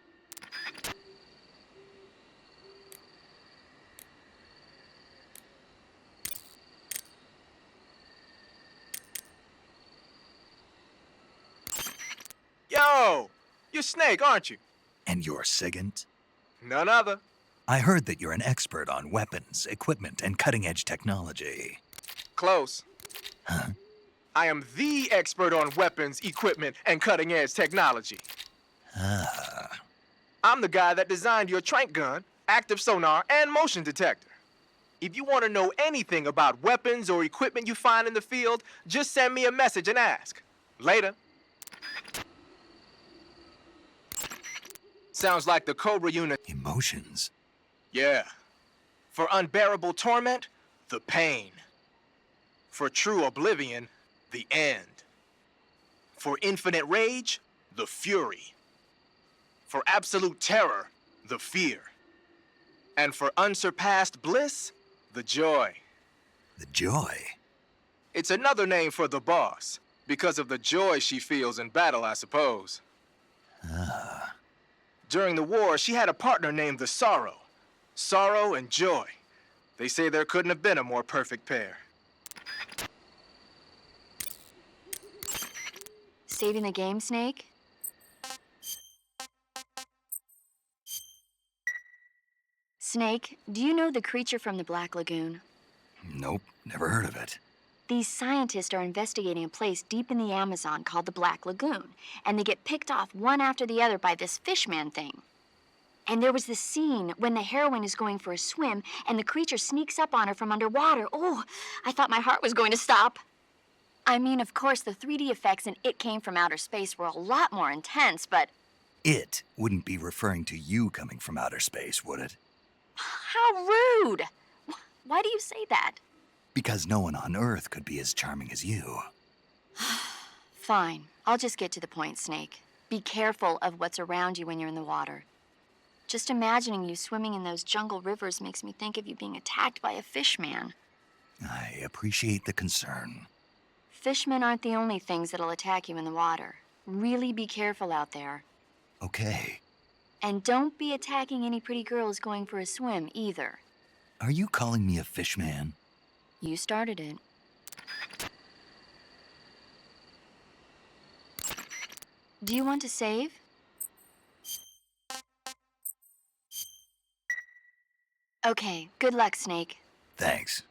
Yo! You're Snake, aren't you? And you're Sigint? None other. I heard that you're an expert on weapons, equipment, and cutting-edge technology. Close. Huh? I am the expert on weapons, equipment, and cutting-edge technology. Ah. I'm the guy that designed your trank gun, active sonar, and motion detector. If you want to know anything about weapons or equipment you find in the field, just send me a message and ask. Later. Sounds like the Cobra unit. Emotions. Yeah. For unbearable torment, the pain. For true oblivion, the end. For infinite rage, the fury. For absolute terror, the fear. And for unsurpassed bliss, the joy. The joy? It's another name for the boss, because of the joy she feels in battle, I suppose. Ah. During the war, she had a partner named the Sorrow. Sorrow and joy. They say there couldn't have been a more perfect pair. Saving the game, Snake? Snake, do you know the creature from the Black Lagoon? Nope, never heard of it. These scientists are investigating a place deep in the Amazon called the Black Lagoon, and they get picked off one after the other by this fishman thing. And there was this scene when the heroine is going for a swim, and the creature sneaks up on her from underwater. Oh, I thought my heart was going to stop. I mean, of course, the 3D effects in It Came from Outer Space were a lot more intense, but... It wouldn't be referring to you coming from outer space, would it? How rude! Why do you say that? Because no one on Earth could be as charming as you. Fine. I'll just get to the point, Snake. Be careful of what's around you when you're in the water. Just imagining you swimming in those jungle rivers makes me think of you being attacked by a fishman. I appreciate the concern. Fishmen aren't the only things that'll attack you in the water. Really be careful out there. Okay. And don't be attacking any pretty girls going for a swim, either. Are you calling me a fishman? You started it. Do you want to save? Okay, good luck, Snake. Thanks.